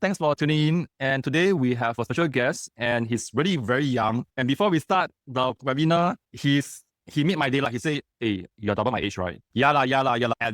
Thanks for tuning in. And today we have a special guest, and he's really very young. And before we start the webinar, he made my day. Like he said, "Hey, you're double my age, right?" Yeah lah.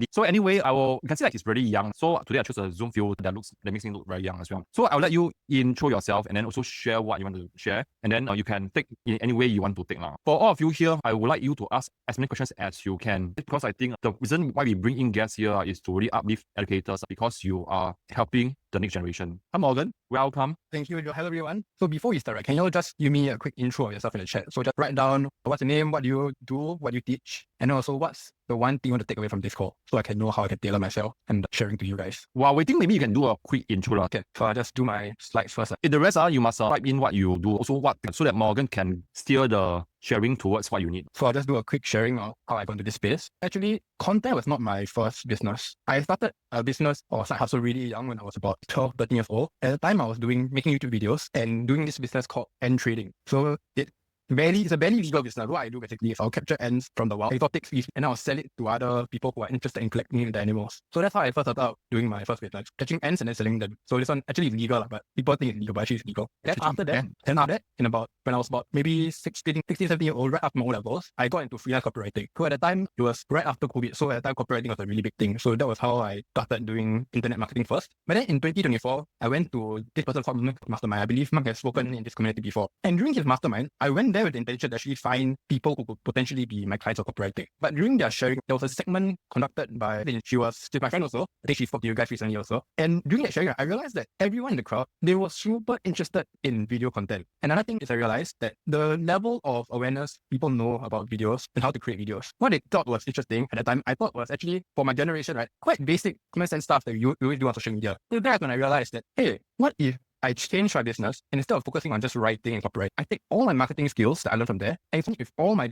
So anyway, you can see like he's really young. So today I chose a Zoom view that makes me look very young as well. So I'll let you intro yourself and then also share what you want to share, and then you can take in any way you want to take now. For all of you here, I would like you to ask as many questions as you can, because I think the reason why we bring in guests here is to really uplift educators, because you are helping the next generation. Hi Morgan, welcome. Thank you. Hello everyone. So before we start, can you just give me a quick intro of yourself in the chat? So just write down what's your name, what do you do, what you teach, and also what's the one thing you want to take away from this call, so I can know how I can tailor myself and sharing to you guys. While waiting, maybe you can do a quick intro. Okay, so I'll just do my slides first. In the rest, you must type in what you do, also so that Morgan can steer the sharing towards what you need. So I'll just do a quick sharing of how I got into this space. Actually, content was not my first business. I started a business or side hustle really young, when I was about 12, 13 years old. At the time, I was making YouTube videos and doing this business called ant trading. So it's a barely legal business. What I do basically is I'll capture ants from the wild, exotic species, and I'll sell it to other people who are interested in collecting the animals. So that's how I first started out doing my first business, catching ants and then selling them. So this one actually is legal, but people think it's illegal, but actually it's legal. Then after that, when I was about maybe 16, 17 years old, right after my O-levels, I got into freelance copywriting. So at the time, it was right after COVID. So at the time, copywriting was a really big thing. So that was how I started doing internet marketing first. But then in 2024, I went to this person called Mark Mastermind. I believe Mark has spoken in this community before. And during his mastermind, I went there with the intention to actually find people who could potentially be my clients of copywriting. But during their sharing, there was a segment conducted by, she was my friend also. I think she spoke to you guys recently also. And during that sharing, I realized that everyone in the crowd, they were super interested in video content. And another thing is I realized that the level of awareness people know about videos and how to create videos, what they thought was interesting at the time, I thought was actually, for my generation, right, quite basic common sense stuff that you always do on social media. So that's when I realized that, hey, what if I changed my business, and instead of focusing on just writing and copyright, I take all my marketing skills that I learned from there, and with all my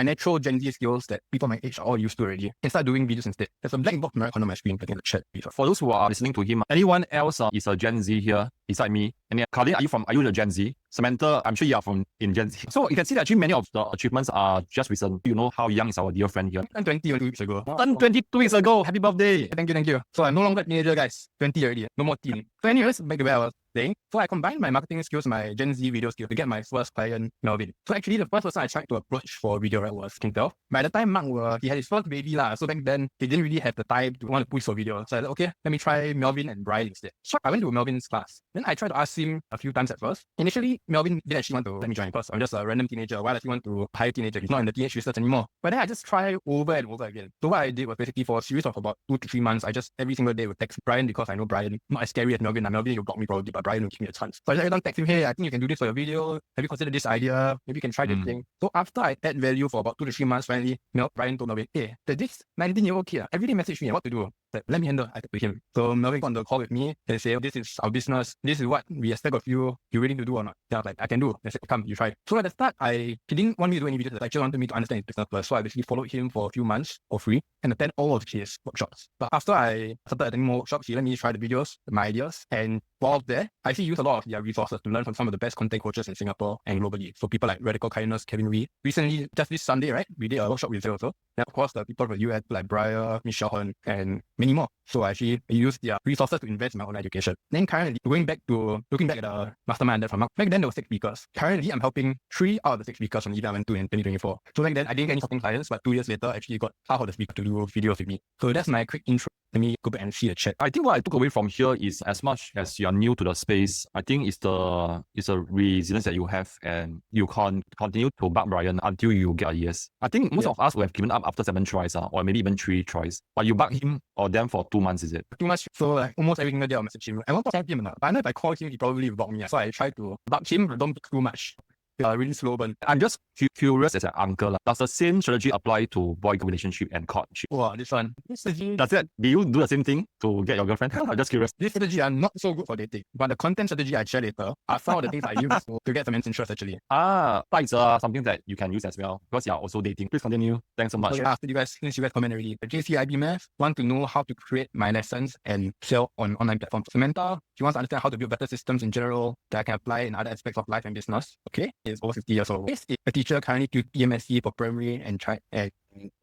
natural Gen Z skills that people my age are all used to already, and start doing videos instead. There's a black box on my screen in the chat. For those who are listening to him, anyone else is a Gen Z here beside me? And Carlin, are you the Gen Z? Samantha, I'm sure you are in Gen Z. So you can see that actually many of the achievements are just recent. You know how young is our dear friend here? Turned 20 weeks ago. Turned 22 weeks ago. Happy birthday. Thank you. So I'm no longer a teenager, guys. 20 already. No more teen. So anyways, back to where I was saying. So I combined my marketing skills, my Gen Z video skills to get my first client, Melvin. So actually the first person I tried to approach for video was King12. By the time Mark, he had his first baby lah. So back then, he didn't really have the time to want to push for video. So I said, okay, let me try Melvin and Brian instead. So I went to Melvin's class. Then I tried to ask him a few times at first. Initially, Melvin didn't actually want to let me join because I'm just a random teenager. Why does he want to hire a teenager? He's not in the teenage research anymore. But then I just tried over and over again. So what I did was basically for a series of about 2 to 3 months, I just every single day would text Brian, because I know Brian, not as scary as Melvin. Melvin, you'll block me probably, but Brian will give me a chance. So I just every time text him, hey, I think you can do this for your video. Have you considered this idea? Maybe you can try this thing. So after I add value for about 2 to 3 months, finally, Brian told Melvin, hey, this 19-year-old kid every day message me what to do. Let me handle. I talk to him. So Melvin got on the call with me and say, this is our business. This is what we expect of you. You willing to do or not? Yeah, I was like, I can do. I said, come, you try. So at the start, he didn't want me to do any videos. He just wanted me to understand his business first. So I basically followed him for a few months for free and attend all of his workshops. But after I started attending more workshops, he let me try the videos, my ideas. And while there, I actually used a lot of their resources to learn from some of the best content coaches in Singapore and globally. So people like Radical Kindness, Kevin Wee. Recently, just this Sunday, right, we did a workshop with them also. And of course, the people from the US like Brian, Michelle Hon, and many more. So I actually used their resources to invest in my own education. Then currently, looking back at the mastermind from Mark, back then there were 6 speakers. Currently, I'm helping 3 out of the 6 speakers from the event I went to in 2024. So back then, I didn't get any talking clients, but 2 years later, I actually got half of the speakers to do videos with me. So that's my quick intro. Let me go back and see the chat. I think what I took away from here is, as much as you're new to the space, I think it's a resilience that you have, and you can continue to bug Brian until you get a yes. I think most of us would have given up after 7 tries, or maybe even 3 tries. But you bug him or them for 2 months, is it? 2 months. So like almost every single day I'll message him. I won't talk to him enough. But I know if I call him, he probably will block me. So I try to bug him, but don't bug too much. Really slow burn. I'm just curious as an uncle. Does the same strategy apply to boy relationship and courtship? Wow, this one. Do you do the same thing to get your girlfriend? I'm just curious. This strategy are not so good for dating, but the content strategy I share later are some of the things I use to get some interest actually. That is something that you can use as well, because you are also dating. Please continue. Thanks so much. So since you guys comment already, the JCIB Math want to know how to create my lessons and sell on online platforms. Samantha, she wants to understand how to build better systems in general that I can apply in other aspects of life and business. Okay, is over 50 years old. Is a teacher currently to EMSC for primary and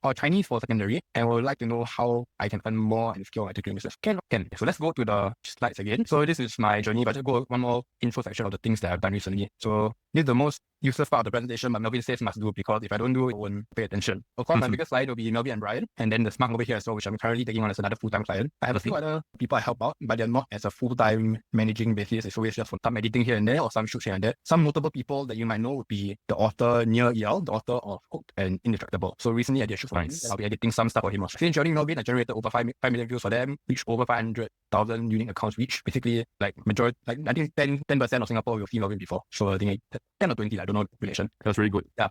or Chinese for secondary and would like to know how I can earn more and scale my tutoring business. Can. So let's go to the slides again. So this is my journey, but just go one more info section of the things that I've done recently. So this is the most useless part of the presentation, but Melvin says must do because if I don't do it, I won't pay attention. Of course, my biggest slide will be Melvin and Brian, and then the smart over here as well, which I'm currently taking on as another full-time client. I have a few other people I help out, but they're not as a full-time managing basis. It's always just for some editing here and there or some shoots here and there. Some notable people that you might know would be the author Near EL, the author of Hooked and Indestructible. So recently I did a shoot for him, and I'll be editing some stuff for him. Since joining Melvin, I generated over 5 million views for them, reached over 500,000 unique accounts reach. Basically, like majority, like I think 10% of Singapore will see Melvin before. So I think 10 or 20, I don't know the relation. That's really good. Yeah.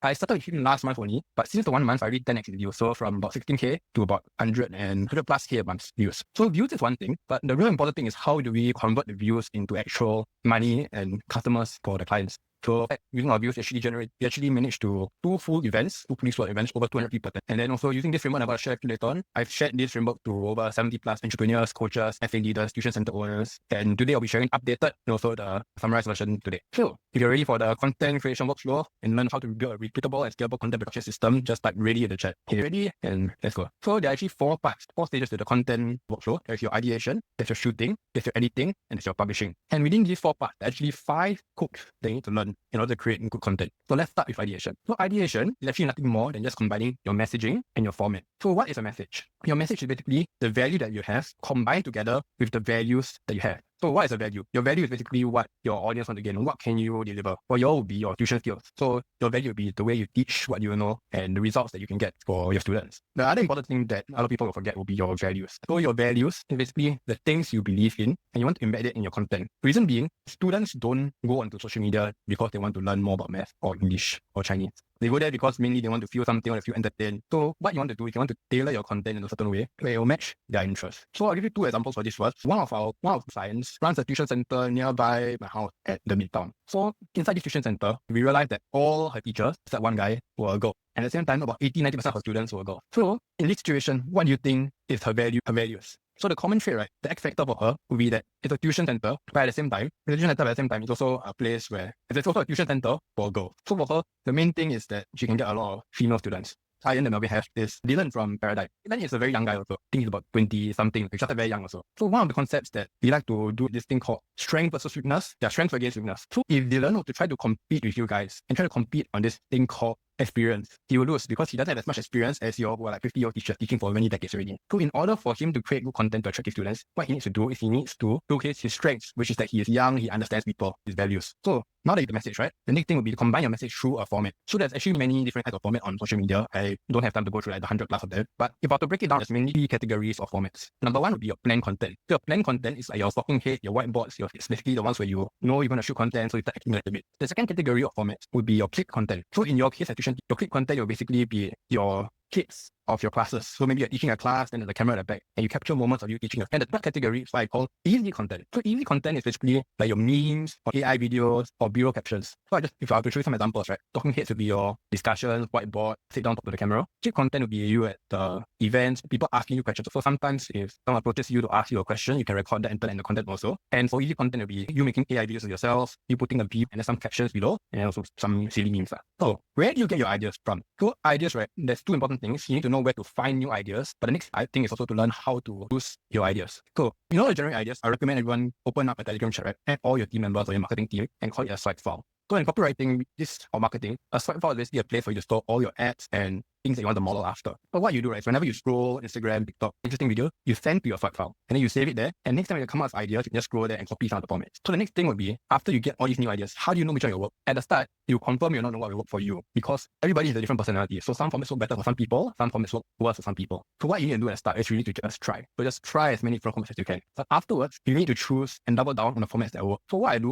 I started with him last month only, but since the 1 month, I already 10x the views. So from about 16K to about 100 plus K a month views. So views is one thing, but the real important thing is how do we convert the views into actual money and customers for the clients. So using our views, we actually managed to do full events, 2 police work events, over 200 people. And then also using this framework I'm going to share later on, I've shared this framework to over 70 plus entrepreneurs, coaches, FA leaders, tuition center owners. And today I'll be sharing updated and also the summarized version today. So if you're ready for the content creation workflow and learn how to build a repeatable and scalable content production system, just type ready in the chat. Okay, ready? And let's go. So there are actually 4 parts, 4 stages to the content workflow. There's your ideation, there's your shooting, there's your editing, and there's your publishing. And within these 4 parts, there are actually 5 hooks that you need to learn in order to create good content. So let's start with ideation. So ideation is actually nothing more than just combining your messaging and your format. So what is a message? Your message is basically the value that you have combined together with the values that you have. So what is a value? Your value is basically what your audience want to gain. What can you deliver? For you will be your tuition skills. So your value will be the way you teach what you know and the results that you can get for your students. The other important thing that a lot of people will forget will be your values. So your values is basically the things you believe in and you want to embed it in your content. Reason being, students don't go onto social media because they want to learn more about math or English or Chinese. They go there because mainly they want to feel something or feel entertained. So what you want to do is you want to tailor your content in a certain way where it will match their interests. So I'll give you 2 examples for this first. One of our clients runs a tuition center nearby my house at the Midtown. So inside this tuition center, we realized that all her teachers, except one guy, were a girl. And at the same time, about 80-90% of her students were a girl. So in this situation, what do you think is her values? So the common trait, right, the X factor for her would be that it's a tuition center, but at the same time, it's also a place where it's also a tuition center for a girl. So for her, the main thing is that she can get a lot of female students. Client that Melvin has is Dylan from Paradigm. Dylan is a very young guy also. I think he's about 20-something. He's just very young also. So one of the concepts that we like to do this thing called strength versus weakness. Yeah, strength against weakness. So if Dylan were to try to compete with you guys and try to compete on this thing called experience, he will lose because he doesn't have as much experience as your 50-year-old teacher teaching for many decades already. So in order for him to create good content to attract his students, what he needs to do is he needs to showcase his strengths, which is that he is young, he understands people, his values. So now that you get the message, right? The next thing would be to combine your message through a format. So there's actually many different types of format on social media. I don't have time to go through like the 100 plus of them. But if I were to break it down, there's mainly 3 categories of formats. Number 1 would be your planned content. So your planned content is like your talking head, your whiteboards, it's basically the ones where you know you're going to shoot content, so you start acting a little bit. The second category of formats would be your clip content. So in your case, your clip content will basically be your clips of your classes. So maybe you're teaching a class, then there's a camera at the back, and you capture moments of you teaching. And the third category is what I call easy content. So easy content is basically like your memes or AI videos or B-roll captions. So if I were to show you some examples, right? Talking heads would be your discussions, whiteboard, sit down, talk to the camera. Clip content would be you at the events, people asking you questions. So sometimes if someone approaches you to ask you a question, you can record that and turn in the content also. And for easy content, it would be you making AI videos of yourself, you putting a beep and then some captions below, and also some silly memes. So where do you get your ideas from? So ideas, right? There's 2 important things. You need to know where to find new ideas, but the next thing is also to learn how to use your ideas. So in order to generate ideas, I recommend everyone open up a Telegram chat, right? Add all your team members or your marketing team and call it a swipe file. So in copywriting or marketing, a swipe file is basically a place for you to store all your ads and things that you want to model after. But what you do, right, is whenever you scroll Instagram, TikTok, interesting video, you send to your swipe file and then you save it there. And next time you come up with ideas, you can just scroll there and copy some of the formats. So the next thing would be, after you get all these new ideas, how do you know which one will work? At the start, you confirm you don't know what will work for you because everybody has a different personality. So some formats work better for some people, some formats work worse for some people. So what you need to do at the start is really to just try. So just try as many different formats as you can. But afterwards, you need to choose and double down on the formats that work. So what I do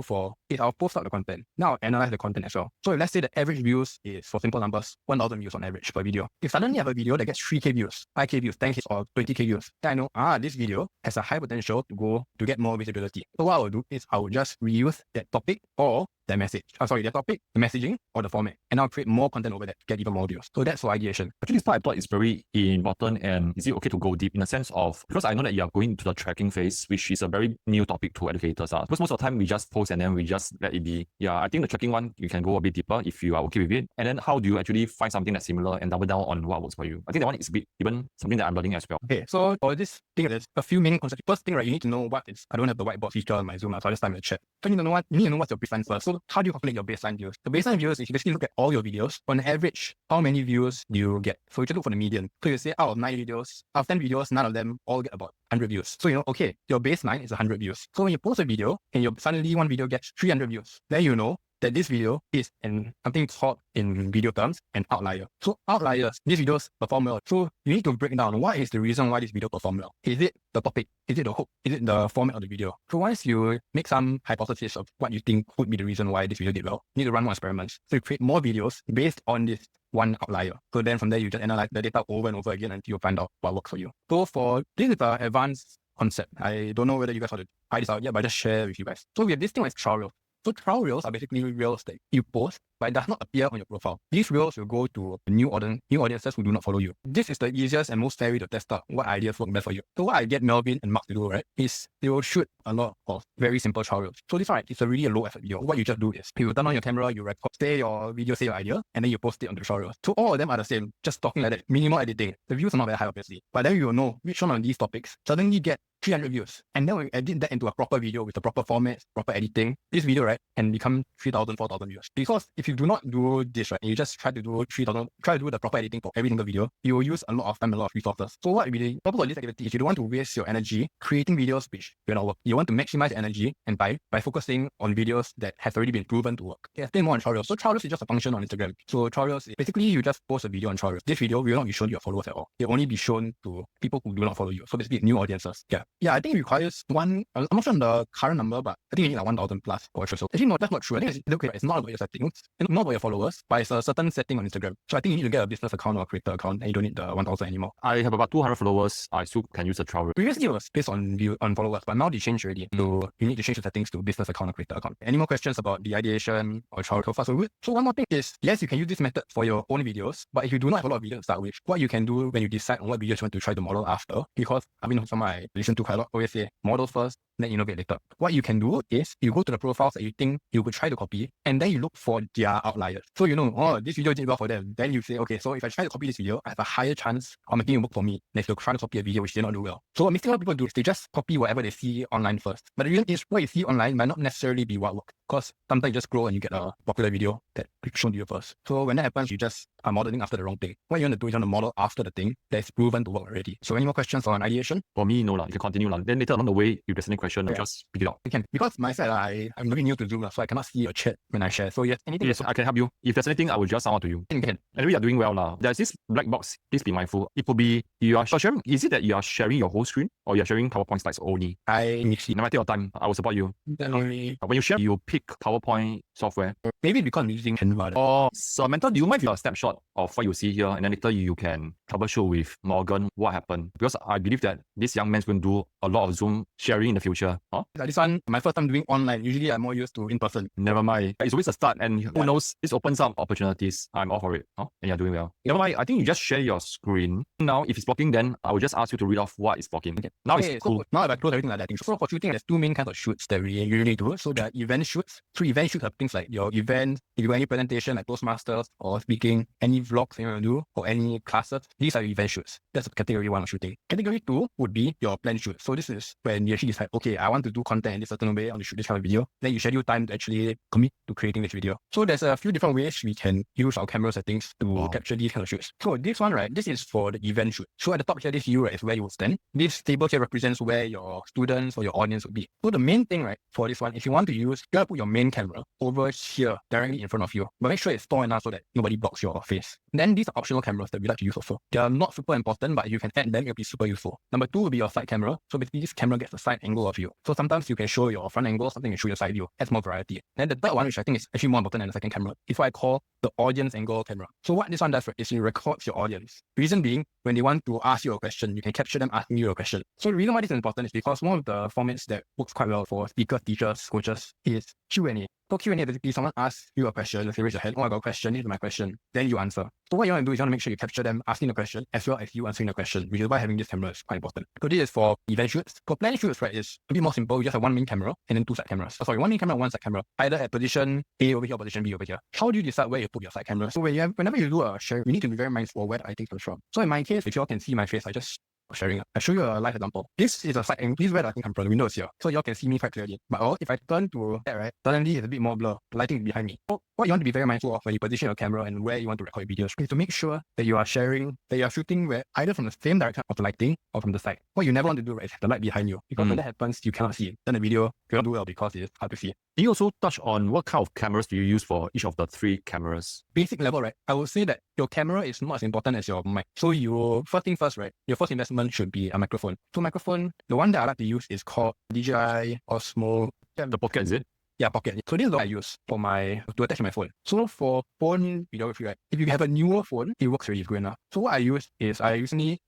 is I'll post out the content. Now I'll analyze the content as well. So if let's say the average views is, for simple numbers, 1,000 views on average per video. If suddenly I have a video that gets 3K views, 5K views, 10K or 20K views, then I know, this video has a high potential to get more visibility. So what I will do is I will just reuse that topic or their message. Their topic, the messaging, or the format. And I'll create more content over that to get even more views. So that's for ideation. Actually, this part I thought is very important. And is it okay to go deep in the sense of, because I know that you are going into the tracking phase, which is a very new topic to educators. Because most of the time we just post and then we just let it be. Yeah, I think the tracking one, you can go a bit deeper if you are okay with it. And then how do you actually find something that's similar and double down on what works for you? I think that one is a bit even something that I'm learning as well. Okay, so for this thing, there's a few main concepts. First thing, right, you need to know what is, I don't have the whiteboard feature on my Zoom, so I'll just type in the chat. So you need to know what's your baseline first. So how do you calculate your baseline views? The baseline views is you basically look at all your videos. On average, how many views do you get? So you just look for the median. So you say out of 9 videos, out of 10 videos, none of them all get about 100 views. So okay, your baseline is 100 views. So when you post a video and suddenly one video gets 300 views, then you know that this video is something called in video terms an outlier. So outliers, these videos perform well. So you need to break down what is the reason why this video performed well. Is it the topic? Is it the hook? Is it the format of the video? So once you make some hypothesis of what you think would be the reason why this video did well, you need to run more experiments. So you create more videos based on this one outlier. So then from there, you just analyze the data over and over again until you find out what works for you. So for this is an advanced concept. I don't know whether you guys want to try this out yet, but I just share with you guys. So we have this thing like trial reels. So trial reels are basically reels that you post, but it does not appear on your profile. These reels will go to new audiences who do not follow you. This is the easiest and most fair way to test out what ideas work best for you. So what I get Melvin and Mark to do, right, is they will shoot a lot of very simple trial reels. So this one, right, it's a really low effort video. What you just do is you turn on your camera, you record, say your video, say your idea, and then you post it on the trial reels. So all of them are the same, just talking like that, minimal editing. The views are not very high, obviously, but then you will know which one of these topics suddenly get 300 views. And then when we edit that into a proper video with the proper format, proper editing, this video, right, can become 3,000, 4,000 views. Because if you do not do this, right, and you just try to do the proper editing for every single video, you will use a lot of time, a lot of resources. So what the purpose of this activity is you don't want to waste your energy creating videos which will not work. You want to maximize your energy and by focusing on videos that have already been proven to work. Yeah, explain more on trial reels. So trial reels is just a function on Instagram. So trial reels is basically you just post a video on trial reels. This video will not be shown to your followers at all. It will only be shown to people who do not follow you. So basically new audiences. Yeah, I think it requires I'm not sure on the current number, but I think you need like 1,000 plus for or so. Actually, no, that's not true. I think it's not about your settings, and not about your followers, but it's a certain setting on Instagram. So I think you need to get a business account or a creator account, and you don't need the 1,000 anymore. I have about 200 followers. I still can use a trial reel. Previously, it was based on followers, but now they changed already. So you need to change the settings to business account or creator account. Any more questions about the ideation or trial reel? So far, so good. So one more thing is, yes, you can use this method for your own videos, but if you do not have a lot of videos to start with, what you can do when you decide on what videos you want to try to model after, because I mean, someone I listen to quite a lot, always say model first, then innovate later. What you can do is you go to the profiles that you think you could try to copy, and then you look for their outliers. So you know, this video did well for them. Then you say, okay, so if I try to copy this video, I have a higher chance of making it work for me than if you try to copy a video which did not do well. So what a lot of people do is they just copy whatever they see online first. But the reason is what you see online might not necessarily be what works. Because sometimes you just scroll and you get a popular video that is shown to you first. So when that happens, you just are modeling after the wrong thing. What you want to do is you want to model after the thing that's proven to work already. So any more questions on ideation? For me, no, you can continue. Then later along the way, if there's any question, just pick it up. You can. Because my side, I'm very new to Zoom, so I cannot see your chat when I share. So yes, anything. Yes, I can help you. If there's anything, I will just sound out to you. Can. And we are doing well now. There's this black box. Please be mindful. It could be you are sharing. Is it that you are sharing your whole screen or you're sharing PowerPoint slides only? I mix it. No matter your time, I will support you. When you share, you pick PowerPoint software. Maybe because I'm using Canva. Or Samantha, do you mind if you have a snapshot of what you see here, and then later you can troubleshoot with Morgan what happened? Because I believe that this young man's going to do a lot of Zoom sharing in the future. Huh? This one, my first time doing online. Usually I'm more used to in person. Never mind. It's always a start, and who knows, this opens up opportunities. I'm all for it. Huh? And you're doing well. Never mind. I think you just share your screen. Now, if it's blocking, then I will just ask you to read off what is blocking. Okay. Now it's cool. So now if I close everything like that, so for shooting, there's two main kinds of shoots that we usually do. So there are event shoots. So event shoots are things like your event, if you have any presentation like Toastmasters or speaking, any vlogs you want to do, or any classes, these are event shoots. That's category 1 of shooting. Category 2 would be your planned shoot. So this is when you actually decide, okay, I want to do content in this certain way, I want to shoot this kind of video. Then you schedule time to actually commit to creating this video. So there's a few different ways we can use our camera settings to capture these kind of shoots. So this one, right, this is for the event shoot. So at the top here, this U, right, is where you would stand. This table here represents where your students or your audience would be. So the main thing, right, for this one, if you want to use, you gotta put your main camera over here, directly in front of you. But make sure it's tall enough so that nobody blocks your face. Then these are optional cameras that we like to use also. They are not super important, but if you can add them, it'll be super useful. Number 2 will be your side camera. So basically this camera gets a side angle of you. So sometimes you can show your front angle, something you show your side view. Adds more variety. Then the third one, which I think is actually more important than the second camera, is what I call the audience angle camera. So what this one does is it records your audience. Reason being, when they want to ask you a question, you can capture them asking you a question. So the reason why this is important is because one of the formats that works quite well for speakers, teachers, coaches is Q&A. So Q&A, basically someone asks you a question, let's say raise your hand, oh I got a question, here's my question, then you answer. So what you want to do is you want to make sure you capture them asking the question as well as you answering the question, which is why having this camera is quite important. So this is for event shoots. For planned shoots, right, it's a bit more simple. You just have one main camera and then two side cameras. Oh, sorry, one main camera and one side camera, either at position A over here or position B over here. How do you decide where you put your side camera? So whenever you do a share, you need to be very mindful of where the item comes from. So in my case, if you all can see my face, I just sharing. I'll show you a live example. This is a side angle. This is where the lighting comes from. The window is here. So y'all can see me quite clearly. But if I turn to that, right, suddenly it's a bit more blur. The lighting is behind me. So what you want to be very mindful of when you position your camera and where you want to record your videos is to make sure that you are sharing, that you are shooting where either from the same direction of the lighting or from the side. What you never want to do, right, is have the light behind you. Because when that happens, you cannot see it. Then the video cannot do well because it's hard to see. Can you also touch on what kind of cameras do you use for each of the three cameras? Basic level, right? I would say that your camera is not as important as your mic. So first thing first, right? Your first investment should be a microphone. So microphone, the one that I like to use is called DJI Osmo. The Pocket, is it? Yeah, Pocket. So this is what I use to attach to my phone. So for phone videography, right? If you have a newer phone, it works really good enough. So what I use is I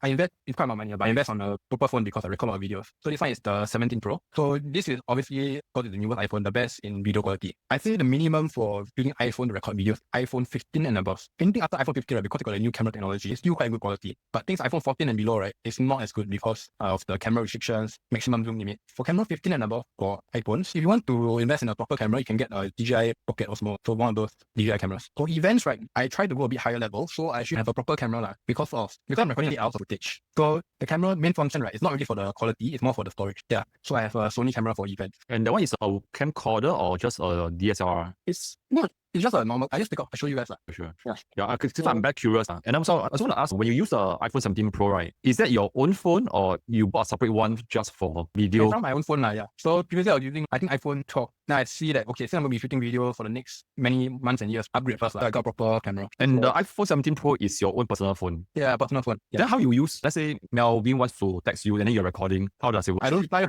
invest, it's quite a lot of money, but I invest on a proper phone because I record a lot of videos. So this one is the 17 Pro. So this is obviously, because it's the newest iPhone, the best in video quality. I say the minimum for using iPhone to record videos, iPhone 15 and above. Anything after iPhone 15, right, because it got a new camera technology, it's still quite good quality. But things iPhone 14 and below, right, it's not as good because of the camera restrictions, maximum zoom limit. For camera 15 and above for iPhones, if you want to invest in a proper camera, you can get a DJI Pocket Osmo. So one of those DJI cameras. For events, right, I try to go a bit higher level, so I should have a proper camera because I'm recording 8 hours of footage. So the camera main function, right, is not really for the quality, it's more for the storage. Yeah. So I have a Sony camera for events. And that one is a camcorder or just a DSLR? It's just a normal. I show you guys. For sure. Yeah. I'm very curious. And also, I just want to ask, when you use the iPhone 17 Pro, right, is that your own phone or you bought a separate one just for video? It's not my own phone, yeah. So previously I was using, I think, iPhone 12. Now I see that, okay, so I'm going to be shooting video for the next many months and years. Upgrade first, I got a proper camera. And the iPhone 17 Pro is your own personal phone? Yeah, personal phone. Yeah. Then how you use, let's say Melvin wants to text you and then you're recording, how does it work? I don't reply.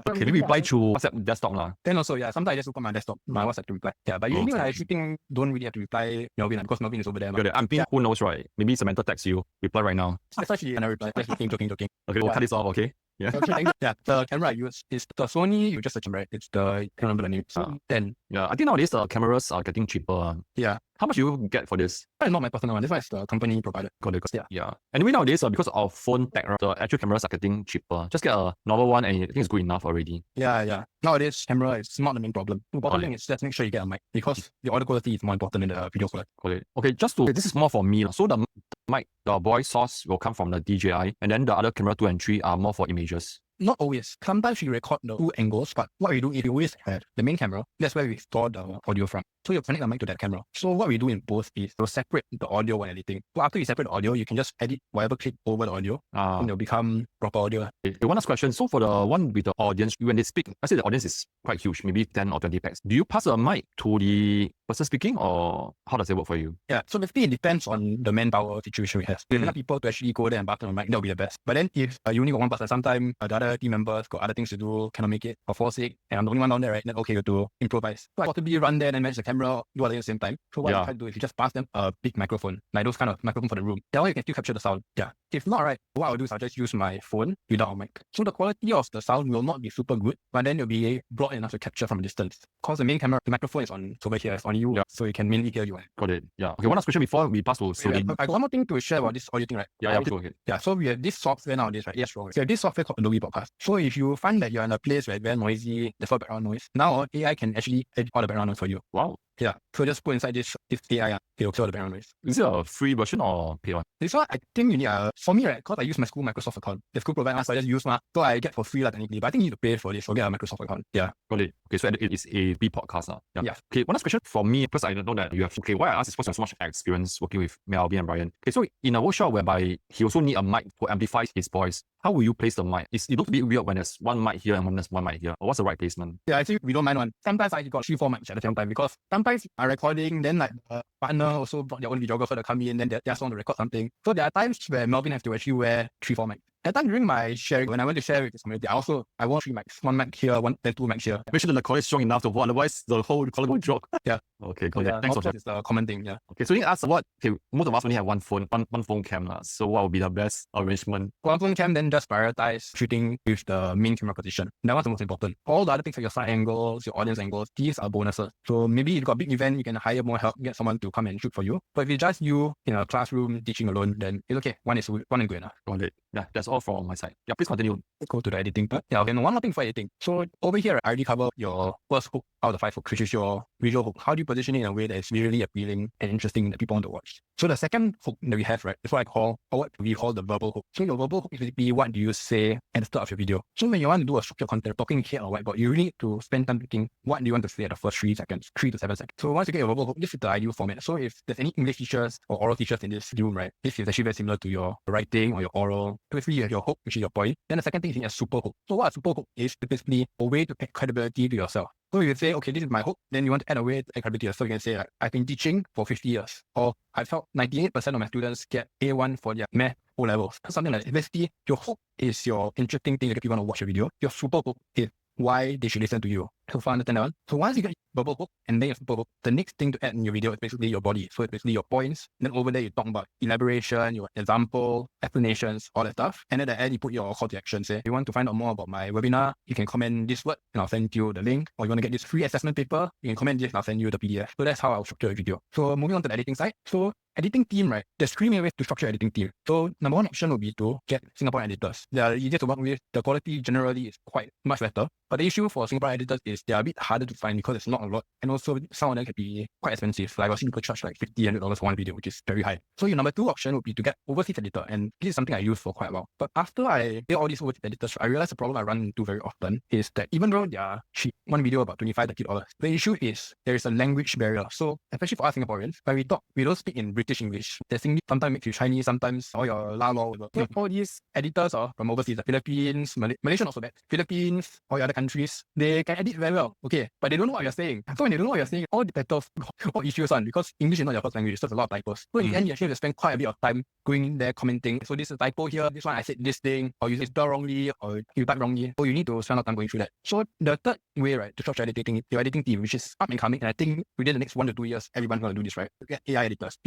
Okay, maybe reply through WhatsApp desktop lah. Then also, yeah, sometimes I just look on my desktop, my WhatsApp to reply. Yeah, but usually when I'm shooting, don't really have to reply Melvin because Melvin is over there. I mean, who knows, right? Maybe Samantha texts you, reply right now. That's actually when I reply. Joking. Okay, we'll cut this off, okay? Yeah. Yeah, the camera I use is the Sony. You just search them, right? It's the, I can't remember the name. Yeah, I think nowadays the cameras are getting cheaper. Yeah. How much you get for this? It's not my personal one. This one is the company provided. Got it. Yeah. Anyway, nowadays, because of phone tech, the actual cameras are getting cheaper. Just get a normal one and I think it's good enough already. Yeah. Nowadays, camera is not the main problem. The important thing is just make sure you get a mic because the audio quality is more important than the video quality. Got it. Okay, this is more for me. So the mic, the voice source will come from the DJI and then the other camera 2 and 3 are more for images. Not always. Sometimes we record the two angles, but what we do is we always have the main camera. That's where we store the audio from. So you connect the mic to that camera. So what we do in both is to separate the audio while editing. So after you separate the audio, you can just edit whatever clip over the audio and it'll become proper audio. Okay, one last question. So for the one with the audience, when they speak, I say the audience is quite huge, maybe 10 or 20 packs. Do you pass a mic to the person speaking or how does it work for you? Yeah, so basically it depends on the manpower situation we have. If enough people to actually go there and button on mic, that'll be the best. But then if you only got one person, sometimes the other team members got other things to do, cannot make it for fall sick, and I'm the only one down there, right? Then okay, you have to improvise. So I possibly run there and manage the camera, do all at the same time. So what I try to do is you just pass them a big microphone, like those kind of microphone for the room. That way you can still capture the sound. Yeah. If not, right, what I'll do is I'll just use my phone without a mic. So the quality of the sound will not be super good, but then it'll be broad enough to capture from a distance. Because the main camera, the microphone is on over here, it's on you, so you can mainly hear you. Got it. Yeah. Okay, one last question before we pass to Celine. I got one more thing to share about this audio thing, right? Yeah, go ahead. Yeah, so we have this software nowadays, right? Yes, wrong. We have this software called Adobe Podcast. So if you find that you're in a place where it's very noisy, there's background noise, now AI can actually edit all the background noise for you. Wow. Yeah. So just put inside this AI, it'll kill the background noise. Is it a free version or pay one? This one, I think you need for me, right, because I use my school Microsoft account. The school provides, so I just use my, so I get for free technically, but I think you need to pay for this or get a Microsoft account. Yeah. Got it. Okay, so it is a B podcast. Yeah. Okay, one last question from me, because I don't know that you have, okay, why I asked is because you have so much experience working with Melvin and Brian. Okay, so in a workshop whereby he also need a mic to amplify his voice, how will you place the mic? It looks a bit weird when there's one mic here and when there's one mic here. Or what's the right placement? Yeah, I think we don't mind one. Sometimes I got 3-4 mics at the same time because sometimes I'm recording, then like the partner also brought their own videographer to come in, then they just want to record something. So there are times where Melvin has to actually wear 3-4 mics. That time during my sharing, when I went to share with this community, I want 3 mics. 1 mic here, 2 mics here. Make sure the quality is strong enough to avoid, otherwise the whole quality will drop. Yeah. Okay, got So, it. yeah, Thanks for Opus is a common thing. Yeah. Okay, so you ask what? Okay, most of us only have one phone camera. So what would be the best arrangement? For one cam, then just prioritize shooting with the main camera position. That one's the most important. All the other things like your side angles, your audience angles, these are bonuses. So maybe if you've got a big event, you can hire more help, get someone to come and shoot for you. But if it's just you in a classroom teaching alone, then it's okay. One is good enough. Got it. Yeah, that's all from my side. Yeah, please continue. Go to the editing part. Yeah, okay, one more thing for editing. So over here, I already covered your first hook out of the 5 hooks, which is your visual hook. How do you position it in a way that is really appealing and interesting that people want to watch? So the second hook that we have, right, is what we call the verbal hook. So your verbal hook is basically what do you say at the start of your video. So when you want to do a structured content, talking here or whiteboard, you really need to spend time thinking what do you want to say at the first 3 seconds, 3 to 7 seconds. So once you get your verbal hook, this is the ideal format. So if there's any English teachers or oral teachers in this room, right, this is actually very similar to your writing or your oral. So basically you have your hook, which is your point. Then the second thing is a super hook. So what a super hook is basically a way to add credibility to yourself. So you say, okay, this is my hook. Then you want to add a way to add credibility. So you can say, like, I've been teaching for 50 years. Or I felt 98% of my students get A1 for their math O levels. Something like that. Basically, your hook is your interesting thing that people want to watch your video. Your super hook is why they should listen to you. So far, understand that one. So once you get your verbal hook and then your super hook, the next thing to add in your video is basically your body. So it's basically your points. Then over there, you talk about elaboration, your example, explanations, all that stuff. And at the end, you put your call to action. Say, you want to find out more about my webinar, you can comment this word and I'll send you the link. Or you want to get this free assessment paper, you can comment this and I'll send you the PDF. So that's how I'll structure a video. So moving on to the editing side. So editing team, right? There's 3 main ways to structure editing team. So number 1 option would be to get Singapore editors. They are easier to work with. The quality generally is quite much better. But the issue for Singapore editors is they are a bit harder to find because it's not a lot. And also some of them can be quite expensive. Like I've seen people charge like $50, $100 for one video, which is very high. So your number 2 option would be to get overseas editor. And this is something I use for quite a while. But after I did all these overseas editors, I realized the problem I run into very often is that even though they are cheap, one video about $25, $30, the issue is there is a language barrier. So especially for us Singaporeans, when we talk, we don't speak in British English. There's English sometimes makes you Chinese, sometimes all your la law. So all these editors are from overseas, the Philippines, Malaysia also bad. Philippines, all other countries, they can edit very well. Okay, but they don't know what you're saying. So when they don't know what you're saying, all the titles, all issues on because English is not your first language, so there's a lot of typos. So in the end, you actually have to spend quite a bit of time going in there commenting. So this is a typo here, this one I said this thing, or you say spell wrongly, or you type wrongly. So you need to spend a lot of time going through that. So the third way, right, to structure editing, your editing team, which is up and coming, and I think within the next 1 to 2 years, everyone's going to do this, right? Get AI editors.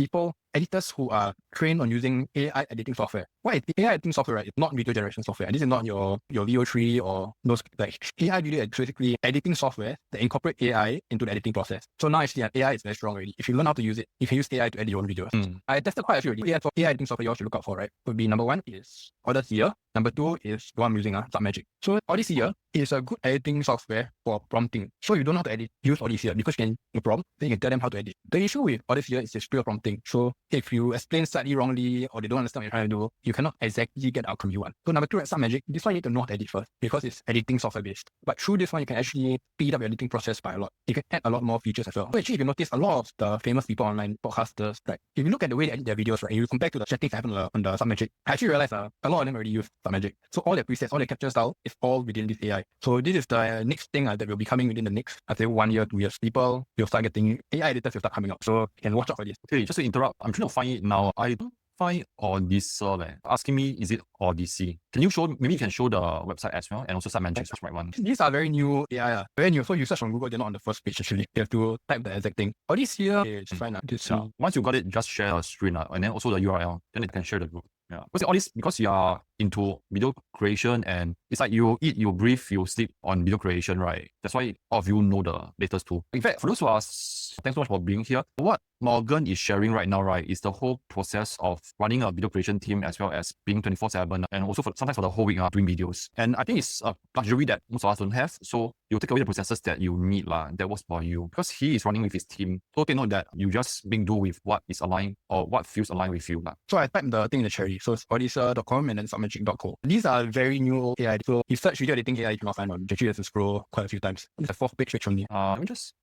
Editors who are trained on using AI editing software. What is AI editing software, right? It's not video generation software. This is not your VO3 or those, like AI video is basically editing software that incorporate AI into the editing process. So now actually AI is very strong already. If you learn how to use it, you can use AI to edit your own videos. I tested quite a few already. AI editing software you all should look out for, right? Would be number 1 is Outliers. Number 2 is the one I'm using, Submagic. So Outliers is a good editing software for prompting. So you don't know how to edit, use Outliers because you can prompt, then you can tell them how to edit. The issue with Outliers is just pure prompting. So if you explain slightly wrongly or they don't understand what you're trying to do, you cannot exactly get the outcome you want. So number 2 at Submagic, this one you need to know how to edit first because it's editing software based. But through this one, you can actually speed up your editing process by a lot. You can add a lot more features as well. So actually, if you notice, a lot of the famous people online, podcasters, like if you look at the way they edit their videos, right, and you compare to the settings that happen on the Submagic, I actually realized a lot of them already use Submagic. So all their presets, all their capture style is all within this AI. So this is the next thing that will be coming within the next, I'd say 1 year, 2 years. People will start getting AI editors will start coming up. So you can watch out for this. Okay, just to interrupt, I'm trying to find it now. I don't find Odyssey. Asking me, is it Odyssey? Can you show, maybe you can show the website as well and also Submagic, which right one. These are very new AI, very new. So you search on Google, they're not on the first page actually. You have to type the exact thing. Odyssey is fine. Once you got it, just share a screen and then also the URL, then it can share the group. Yeah, because you are into video creation and it's like you eat, you breathe, you sleep on video creation, right? That's why all of you know the latest tool. In fact, for those who are, thanks so much for being here. What Morgan is sharing right now, right, is the whole process of running a video creation team as well as being 24/7 and also sometimes for the whole week doing videos. And I think it's a luxury that most of us don't have. So you take away the processes that you need that works for you because he is running with his team. So take note that you just being do with what is aligned or what feels aligned with you. So I typed the thing in the cherry. So it's odyssey.com and then submagic.co. These are very new AI. So if you search video editing AI, you cannot find one. Actually, you have to scroll quite a few times. It's a 4th page only.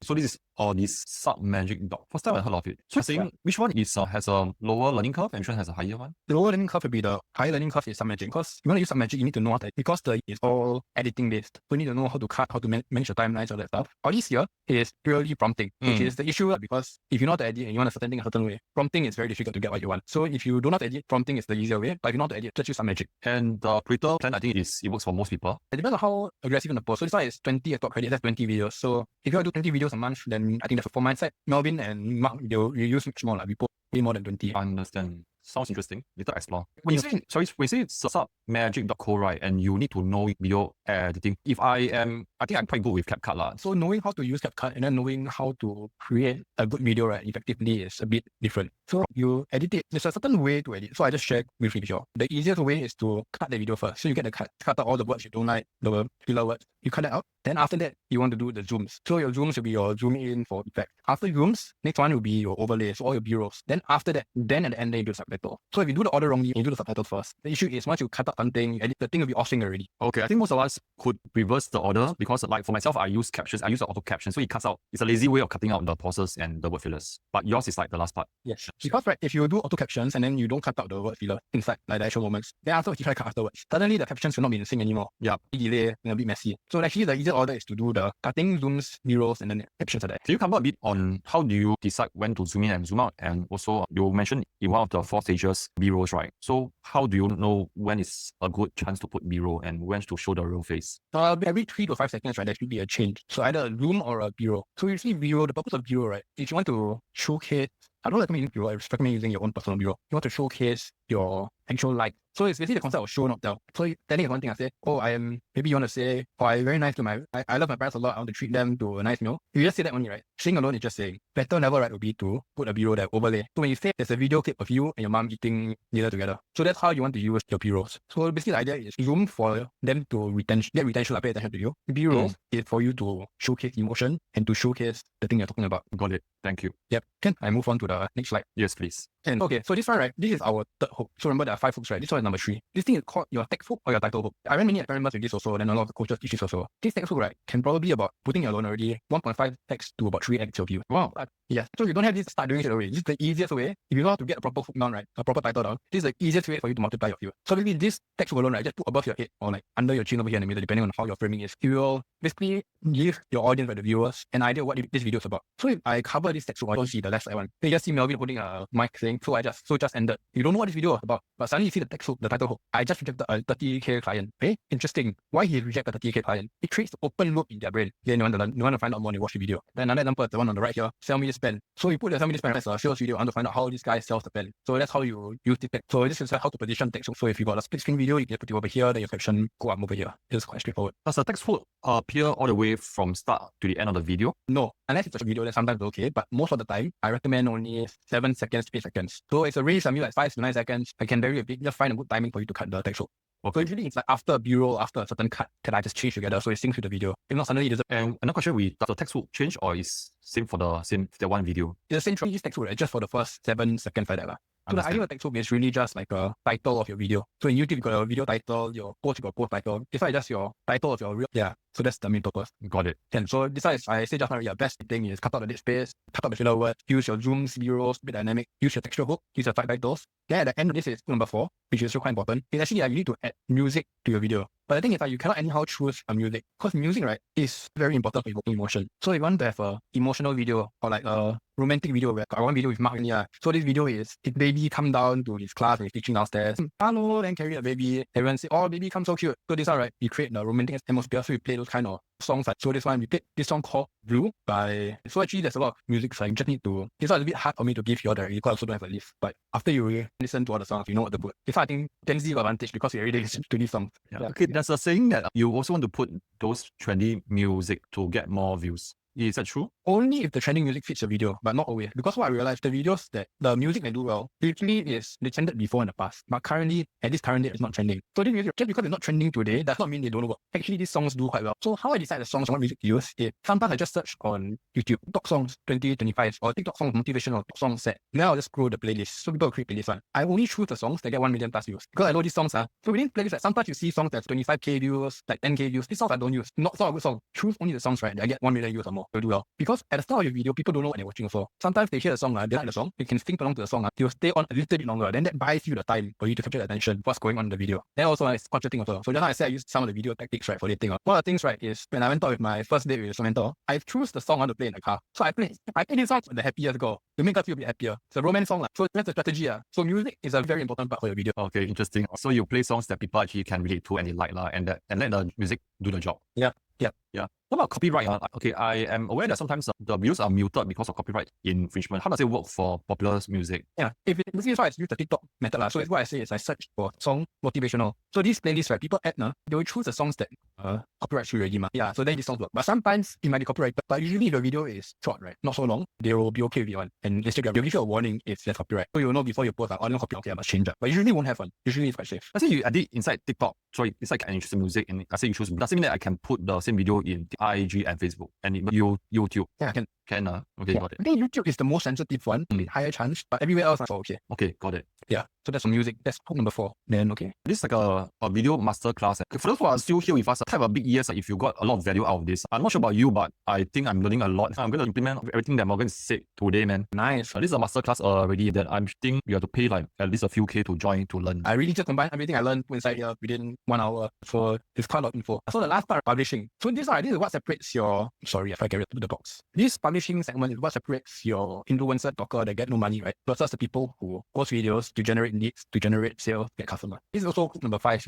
So this is all this Submagic. First time I heard of it. So saying which one is has a lower learning curve and which one has a higher one? The lower learning curve would be the higher learning curve is Submagic because you want to use Submagic, you need to know how to, because it's all editing based. So you need to know how to cut, how to manage the timelines, all that stuff. All this here is purely prompting, which is the issue because if you know how to edit and you want a certain thing a certain way, prompting is very difficult to get what you want. So if you don't know how to edit, prompting is the easier way. But if you know how to edit, just use Submagic. And the creator plan, I think it works for most people. It depends on how aggressive on the post. So this one is 20 top credit, that's 20 videos. So if you want to do 20 videos a month, then I think that's for mindset. Melvin and Mark, they'll use much more. Like we post way more than 20. I understand. Sounds interesting. Later explore. When you say search up magic.co, right, and you need to know video editing. I think I'm quite good with CapCut lah. So knowing how to use CapCut and then knowing how to create a good video, right, effectively is a bit different. So you edit it. There's a certain way to edit. So I just share with you. The easiest way is to cut the video first. So you get the cut out all the words you don't like, the filler words. You cut it out. Then after that, you want to do the zooms. So your zooms will be your zoom in for effect. After zooms, next one will be your overlay. So all your B-rolls. Then after that, then at the end, you do the subtitle. So if you do the order wrongly, you do the subtitle first. The issue is once you cut out something, you edit, the thing will be off-sync already. Okay, I think most of us could reverse the order because like for myself, I use captions. I use the auto caption. So it cuts out. It's a lazy way of cutting out the pauses and the word fillers. But yours is like the last part. Yes. Because right, if you do auto captions and then you don't cut out the word filler inside like the actual moments, then afterwards you try to cut afterwards. Suddenly the captions will not be in sync anymore. Yeah. Delay and a bit messy. So actually the easier order is to do the cutting, zooms, B-rolls, and then captions are there. Can you cover a bit on how do you decide when to zoom in and zoom out? And also you mentioned in one of the 4 stages B-rolls, right? So how do you know when is a good chance to put B-roll and when to show the real face? So every 3 to 5 seconds, right, there should be a change. So either a zoom or a B-roll. So usually B-roll, the purpose of B-roll, right, if you want to showcase, I don't recommend using B-roll, I recommend using your own personal B-roll. You want to showcase your actual light. So it's basically the concept of show not tell. So telling is one thing I say, maybe you want to say, I'm very nice to I love my parents a lot, I want to treat them to a nice meal. You just say that only, right? Saying alone is just saying. Better level, right, would be to put a B-roll that overlay. So when you say there's a video clip of you and your mom eating dinner together. So that's how you want to use your B-rolls. So basically the idea is zoom for them to get retention, pay attention to you. B-rolls is for you to showcase emotion and to showcase the thing you're talking about. Got it. Thank you. Yep. Can I move on to the next slide? Yes, please. And okay, so this one, right, this is our third hook. So remember there are 5 hooks, right? This one is number 3. This thing is called your text hook or your title hook. I ran many experiments with this also, and a lot of the coaches teach this also. This text hook, right, can probably be about putting your loan already 1.5 text to about 3x your view. Wow. Yeah. So if you don't have this, start doing it already. This is the easiest way. If you know how to get a proper hook down, right, a proper title down, this is the easiest way for you to multiply your view. So maybe this text hook alone, right, just put above your head or like under your chin over here in the middle, depending on how your framing is. You will basically give your audience, right, the viewers, an idea of what this video is about. So if I cover this text hook, I don't see the left side one. Then you just see Melvin holding a mic saying, so just ended. You don't know what this video was about, but suddenly you see the text hook, the title hook. I just rejected a 30k client. Okay, interesting. Why he rejected a 30k client? It creates the open loop in their brain. Then you want to find out more when you watch the video. Then another example, the one on the right here, sell me this pen. So you put the sell me this pen as a sales video. I want to find out how this guy sells the pen. So that's how you use the text. So this is how to position text hook. So if you got a split screen video, you can put it over here, then your caption go up over here. It's quite straightforward. Does the text hook appear all the way from start to the end of the video? No, unless it's a video, then sometimes it's okay. But most of the time, I recommend only 7 seconds, 8 seconds. So it's a range from you like 5 to 9 seconds. I can vary a bit. Just find a good timing for you to cut the text hook. Okay. So usually it's like after a B-roll, after a certain cut, that I just change together so it syncs with the video. If not, suddenly it doesn't. And another question, does the text hook change or is same for the one video? It's the same text hook, right? Just for the first 7 seconds like that. So the idea of text hook is really just like a title of your video. So in YouTube, you got a video title, your post, you got a post title. This one is just your title of your real. Yeah. So that's the main purpose. Got it. And so this one is, I say just now, your best thing is cut out the dead space, cut out the filler words, use your zooms, B-rolls, bit dynamic, use your textual hook, use your subtitles. Then at the end of this is number 4, which is also quite important. It's actually you need to add music to your video. But the thing is you cannot anyhow choose a music because music, right, is very important for evoking emotion. So if you want to have a emotional video or like a romantic video, where I want video with Mark and yeah. So this video is if baby come down to his class and he's teaching downstairs. Hello, then carry the baby. Everyone say, oh, baby come so cute. So this one, right, you create the romantic atmosphere. So you play those kind of songs. Like, so this one, we played this song called Blue by. So actually, there's a lot of music. So you just need to. It's a bit hard for me to give you all the because I also don't have a list. But after you listen to all the songs, you know what to put. If I think Gen Z got advantage because we already listen to these songs. Yeah. Okay, there's a saying that you also want to put those trendy music to get more views. Is that true? Only if the trending music fits the video, but not always. Because what I realized, the videos that the music they do well, usually is they trended before in the past. But currently, at this current date, it's not trending. So this music, just because it's not trending today, does not mean they don't work. Actually, these songs do quite well. So how I decide the songs and what music to use is sometimes I just search on YouTube, TikTok songs 2025 or TikTok songs motivational song set. Then I'll just scroll the playlist. So people will create playlist one. I only choose the songs that get 1 million plus views. Because I know these songs are. So within playlists, like sometimes you see songs that's 25k views, like 10k views. These songs I don't use. Not a good song. Choose only the songs, right, that I get 1 million views or more. more. It'll do well. Because at the start of your video, people don't know what they're watching for. Sometimes they hear the song, they like the song, they can sing along to the song, they'll stay on a little bit longer. Then that buys you the time for you to capture the attention, what's going on in the video. Then also it's contracting also. So just like I said, I used some of the video tactics, right, for the thing. One of the things, right, is when I went out with my first date with Samantha, I chose the song I want to play in the car. So I play this song the happiest girl to make her feel a bit happier. It's a romance song. So that's the strategy. So music is a very important part for your video. Okay, interesting. So you play songs that people actually can relate to and they like, and let the music do the job. Yeah. What about copyright? Okay, I am aware that sometimes the videos are muted because of copyright infringement. How does it work for popular music? Yeah, if it basically so I use the TikTok method. So it's what I say is I search for song motivational. So these playlists, right, people add they will choose the songs that copyright free already. Yeah, so then these songs work. But sometimes it might be copyrighted. But usually the video is short, right? Not so long. They will be okay with it. And Instagram, they'll give you a warning if there's copyright. So you'll know before you post, no copyright, okay, I must change that. But usually won't have one. Usually it's quite safe. Let's say you edit inside TikTok, inside an interesting music, and I say you choose, does it mean that I can put the same video in IG and Facebook and YouTube? Yeah, I can. Okay, got it. I think YouTube is the most sensitive one, higher chance, but everywhere else is okay. Okay, got it. Yeah, so that's for music. That's hook number 4. Then, okay. This is like a video master class. For those who are still here with us, have a big yes if you got a lot of value out of this. I'm not sure about you, but I think I'm learning a lot. I'm going to implement everything that Morgan said today, man. Nice. This is a master class already that I'm think you have to pay like at least a few K to join to learn. I really just combined everything I learned inside here within 1 hour. So it's quite a lot of info. So the last part, publishing. So this is what separates your, sorry if I get rid of the box. This publishing segment is what separates your influencer talker that get no money, right? Versus the people who post videos to generate leads, to generate sales, get customers. This is also number 5,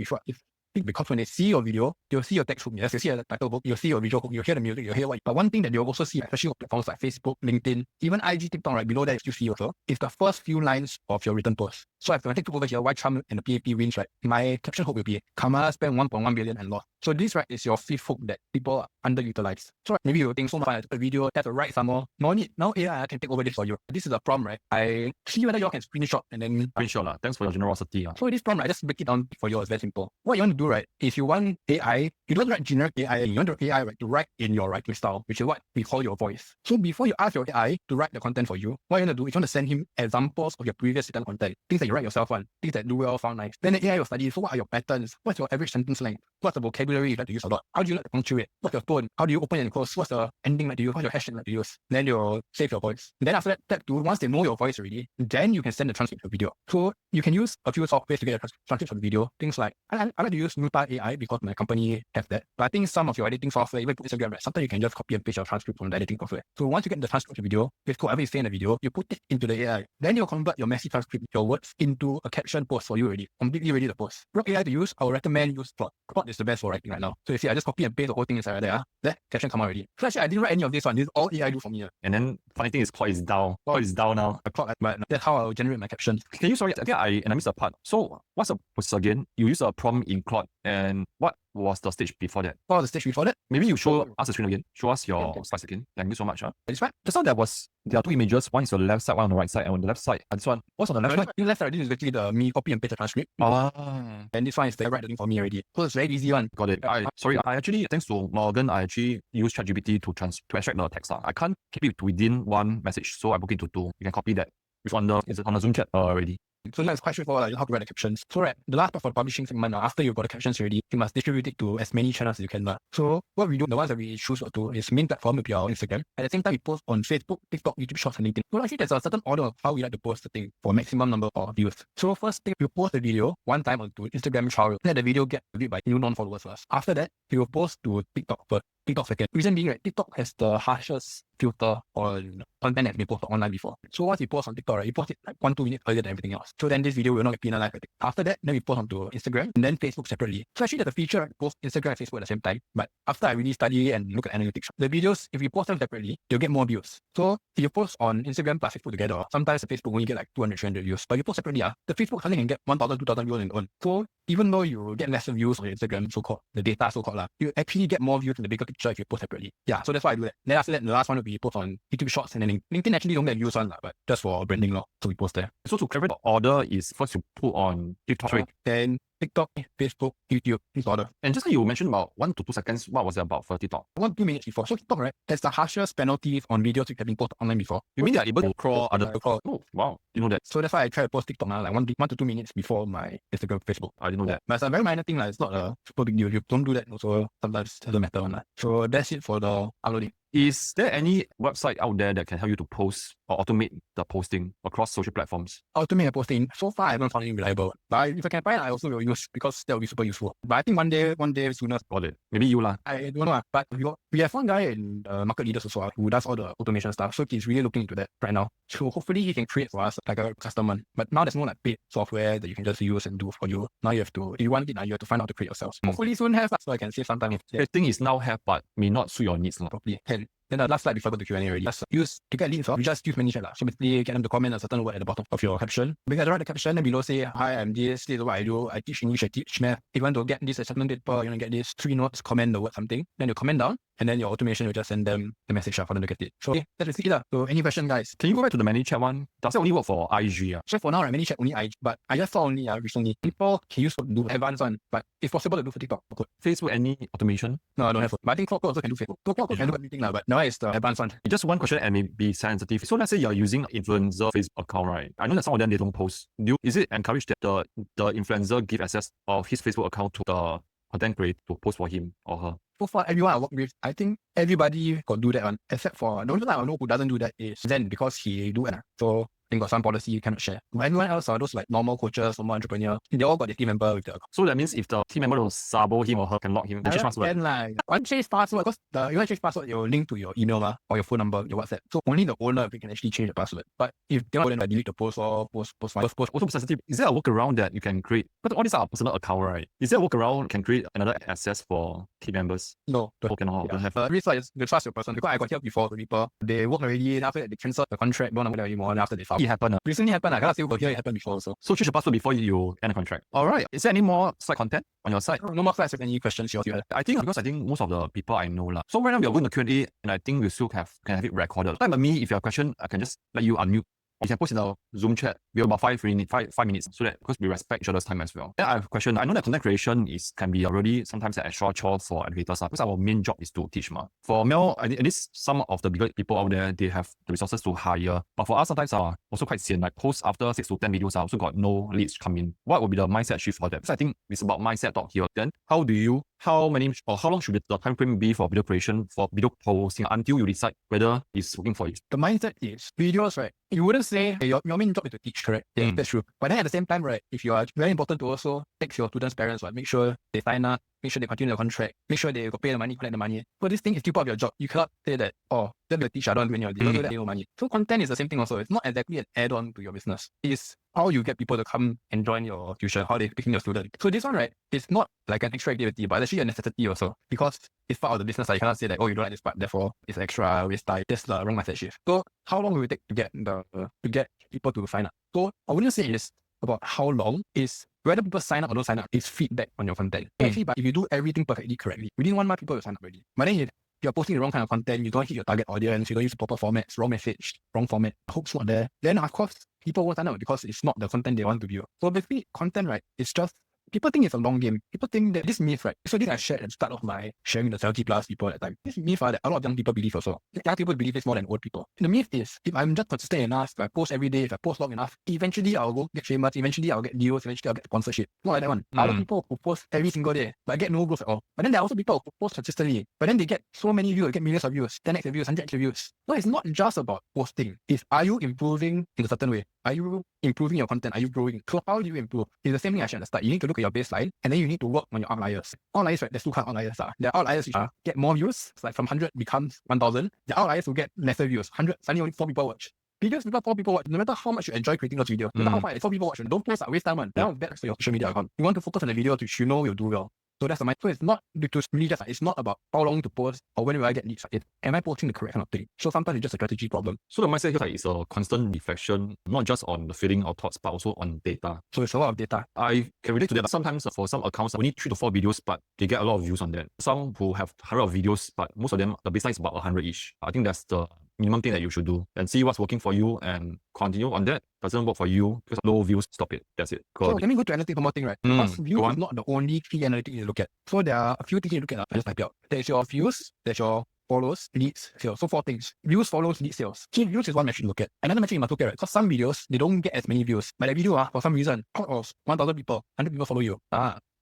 because when they see your video, they'll see your text hook, yes, you'll see the title hook, you'll see your visual hook, you'll hear the music, you'll hear what. But one thing that you'll also see, especially on platforms like Facebook, LinkedIn, even IG, TikTok, right below that, you see also, is the first few lines of your written post. So if I take over here, why Trump and the PAP wins, right? My caption hook will be, Kamala spent 1.1 billion and lost. So this, right, is your 5th hook that people underutilize. So maybe you think so much a video, have to write some more. No need. Now AI can take over this for you. This is a prompt, right? I see whether you all can screenshot and then Screenshot. Thanks for your generosity. So this prompt, I just break it down for you. It's very simple. What you want to do, right, is you want AI, you don't write generic AI, you want the AI, right, to write in your writing style, which is what we call your voice. So before you ask your AI to write the content for you, what you want to do is you want to send him examples of your previous written content, things that you write yourself on, things that do well, found nice. Then the AI will study, so what are your patterns? What's your average sentence length? What's the vocabulary you like to use a lot? How do you like to punctuate? What's your tone? How do you open and close? What's the ending like to use? What's your hashtag like to use? Then you'll save your voice. And then after that, step 2, once they know your voice already, then you can send the transcript of the video. So you can use a few softwares to get a transcript of the video. Things like, I like to use Nuta AI because my company have that. But I think some of your editing software, even Instagram, right, sometimes you can just copy and paste your transcript from the editing software. So once you get the transcript of the video, with whatever you say in the video, you put it into the AI. Then you'll convert your messy transcript, your words, into a caption post for you already. Completely ready to post. What AI to use? I would recommend use Claude. Claude is the best for writing right now. So you see, I just copy and paste the whole thing inside there. That caption come out already. So actually, I didn't write any of this one. This is all AI do for me. And then funny thing is Claude is down. Claude is down now. Claude, but that's how I'll generate my caption. Can you, sorry, I think I missed a part. So what's the process again? You use a prompt in Claude, and what was the stage before that? What was the stage before that? Maybe you show us the screen again. Show us your slides again. Thank you so much. This one? Just now there are 2 images. One is on the left side, one on the right side. And on the left side, this one. What's on the left side? The left side, this is actually the me copy and paste the transcript. And this one is the writing for me already. So it's very easy one. Got it. I actually, thanks to Morgan, I actually use ChatGPT to extract the text. I can't keep it within one message, so I book into 2. You can copy that. It's on the Zoom chat already. So that's quite straightforward, like how to write the captions. So right, the last part for the publishing segment, after you've got the captions ready, you must distribute it to as many channels as you can. So what we do, the ones that we choose to is main platform will be our Instagram. At the same time, we post on Facebook, TikTok, YouTube Shorts, and LinkedIn. So actually, there's a certain order of how we like to post the thing for maximum number of views. So first thing, you post the video one time onto Instagram trial. Let the video get viewed by new non-followers first. After that, you will post to TikTok first. TikTok second. Reason being, right, TikTok has the harshest filter on content that's been posted online before. So once you post on TikTok, right, you post it like 1-2 minutes earlier than everything else. So then this video will not get penalized. After that, then we post onto Instagram and then Facebook separately. So actually there's a feature, right, post Instagram and Facebook at the same time. But after I really study and look at analytics, the videos, if you post them separately, you'll get more views. So if you post on Instagram plus Facebook together, sometimes the Facebook only get like 200, 300 views. But if you post separately, the Facebook suddenly can get 1,000, 2,000 views on its own. So even though you get lesser views on Instagram, so-called, the data so-called, you actually get more views in the bigger picture if you post separately. Yeah, so that's why I do that. Then after that, the last one will be post on YouTube Shorts and then LinkedIn actually don't get views on, but just for branding, so we post there. So to clarify, the order is first you put on TikTok, then TikTok, Facebook, YouTube, this order. And just like you mentioned about 1 to 2 seconds, what was it about for TikTok? 1 to 2 minutes before. So TikTok, right, has the harshest penalties on videos which have been posted online before. You mean they are able to crawl other? Crawl. Oh, wow. You know that? So that's why I try to post TikTok now, like 1 to 2 minutes before my Instagram, Facebook. I didn't know that. But it's a very minor thing, it's not a super big deal. You don't do that also, sometimes it doesn't matter. So that's it for the uploading. Is there any website out there that can help you to post or automate the posting across social platforms? Automate a posting. So far, I haven't found it reliable. But if I can find it, I also will use because that will be super useful. But I think one day sooner. Got it. Maybe you lah. I don't know. But we have one guy in market leaders also who does all the automation stuff. So he's really looking into that right now. So hopefully he can create for us like a custom one. But now there's no like paid software that you can just use and do for you. Now you have to, if you want it, you have to find out to create yourself. Hopefully soon have, so I can save some time. The thing is now have, but may not suit your needs lah. Properly. Then the last slide before I go to Q&A already. Just use to get leads. You just use ManyChat. So basically get them to comment a certain word at the bottom of your caption. Because write the caption and below say, hi, I'm this is what I do. I teach English, I teach math. If you want to get this assessment paper, you want to get this 3 notes, comment the word something. Then you comment down and then your automation will just send them the message for them to get it. So yeah, that's basically it. So any question, guys? Can you go back to the ManyChat one? Does it only work for IG? So for now, right, ManyChat only IG, but I just saw only recently people can use to do advanced one, but it's possible to do for TikTok. Facebook, any automation? No, I don't have. But I think Claude also can do Facebook. Claude can do everything now, but now it's the advanced one. Just one question and maybe sensitive. So let's say you're using influencer Facebook account, right? I know that some of them they don't post. Is it encouraged that the influencer give access of his Facebook account to the content creator to post for him or her? So far, everyone I work with, I think everybody could do that one, except for the only one I know who doesn't do that is Zen because he do it. So I think got some policy you cannot share. But everyone else are those like normal coaches, normal entrepreneurs. They all got their team member with the account. So that means if the team member will sabo him or her, can lock him, change password. Then like one change password because you want to change password, you'll link to your email or your phone number, your WhatsApp. So only the owner can actually change the password. But if they want to delete the post or post. Also sensitive. Is there a workaround that you can create? But all these are personal account, right? Is there a workaround can create another access for team members? No. Okay, no, don't have. The reason is you trust your person because I got here before the people. They work already, and after that they cancel the contract, don't know what anymore, and after they filed. It happened. Recently happened, I cannot say over here it happened before also. So change the password before you end a contract. Alright. Is there any more slide content on your side? No more slides with any questions you have. I think most of the people I know lah. So right now we are going to Q&A and I think we still can have it recorded. Like me, if you have a question, I can just let you unmute. You can post in the Zoom chat. We have about 5 minutes so that because we respect each other's time as well. Then I have a question. I know that content creation can be already sometimes an extra chore for educators because our main job is to teach. For Mel, at least some of the bigger people out there, they have the resources to hire. But for us, sometimes are also quite sian. Like post after 6 to 10 videos, I also got no leads come in. What would be the mindset shift for that? Because I think it's about mindset talk here. Then how long should the time frame be for video creation, for video posting until you decide whether it's working for you? The mindset is videos, right? You wouldn't say your main job is to teach, correct? Yeah, that's true. But then at the same time, right, if you are very important to also text your students' parents, right, make sure they sign up, make sure they continue the contract, make sure they go pay the money, collect the money. So this thing is still part of your job. You cannot say that, oh, let me teach, I don't do any of this, don't do no money. So content is the same thing also. It's not exactly an add-on to your business. It's how you get people to come and join your tuition, how they become your student. So this one, right, it's not like an extra activity, but it's actually a necessity also because it's part of the business. You cannot say that, oh, you don't like this part, therefore it's extra, waste time. That's the wrong message shift. So how long will it take to get people to sign up? So I wouldn't say it's about how long, is whether people sign up or don't sign up, is feedback on your content. Actually, but if you do everything perfectly correctly, within 1 month people will sign up already. But then if you're posting the wrong kind of content, you don't hit your target audience, you don't use proper formats, wrong message, wrong format, hope's not there, then of course people won't sign up because it's not the content they want to view. So basically content, right, it's just people think it's a long game. People think that this myth, right? So this I shared at the start of my sharing the 70 plus people at the time. This myth that a lot of young people believe also. Young people believe it's more than old people. The myth is if I'm just consistent enough, if I post every day, if I post long enough, eventually I'll go get famous, eventually I'll get deals, eventually I'll get sponsorship. Not like that one. Other people who post every single day, but get no growth at all. But then there are also people who post consistently, but then they get so many views, they get millions of views, 10x views, 100x views. No, it's not just about posting. It's are you improving in a certain way? Are you improving your content? Are you growing? So how do you improve? It's the same thing I shared at the start. You need to look at your baseline and then you need to work on your outliers. Outliers, right? There's 2 kind of outliers. There are outliers which get more views. It's like from 100 becomes 1,000. The outliers will get lesser views. 100, suddenly only 4 people watch. Videos, 4 people watch. No matter how much you enjoy creating those videos, no matter how much 4 people watch, don't post, waste time. That was bad for your social media account. You want to focus on the video which you know you'll do well. So that's the mind. So it's not really just, it's not about how long to post or when will I get leads. Am I posting the correct kind of thing? So sometimes it's just a strategy problem. So the mindset here is a constant reflection, not just on the feeling or thoughts, but also on data. So it's a lot of data. I can relate to that. Sometimes for some accounts, we need 3 to 4 videos, but they get a lot of views on that. Some who have 100 of videos, but most of them, the baseline is about 100-ish. I think that's the minimum thing that you should do and see what's working for you and continue on that. Doesn't work for you because low views, stop it. That's it. So let me go to analytics one more thing, right? Because views is not the only key analytics you look at. So there are a few things you look at. I just type out. There's your views, there's your follows, leads, sales. So 4 things. Views, follows, leads, sales. Key views is one metric you look at. Another metric you must look at, right? Because some videos, they don't get as many views. But that video, for some reason, out of 1,000 people, 100 people follow you.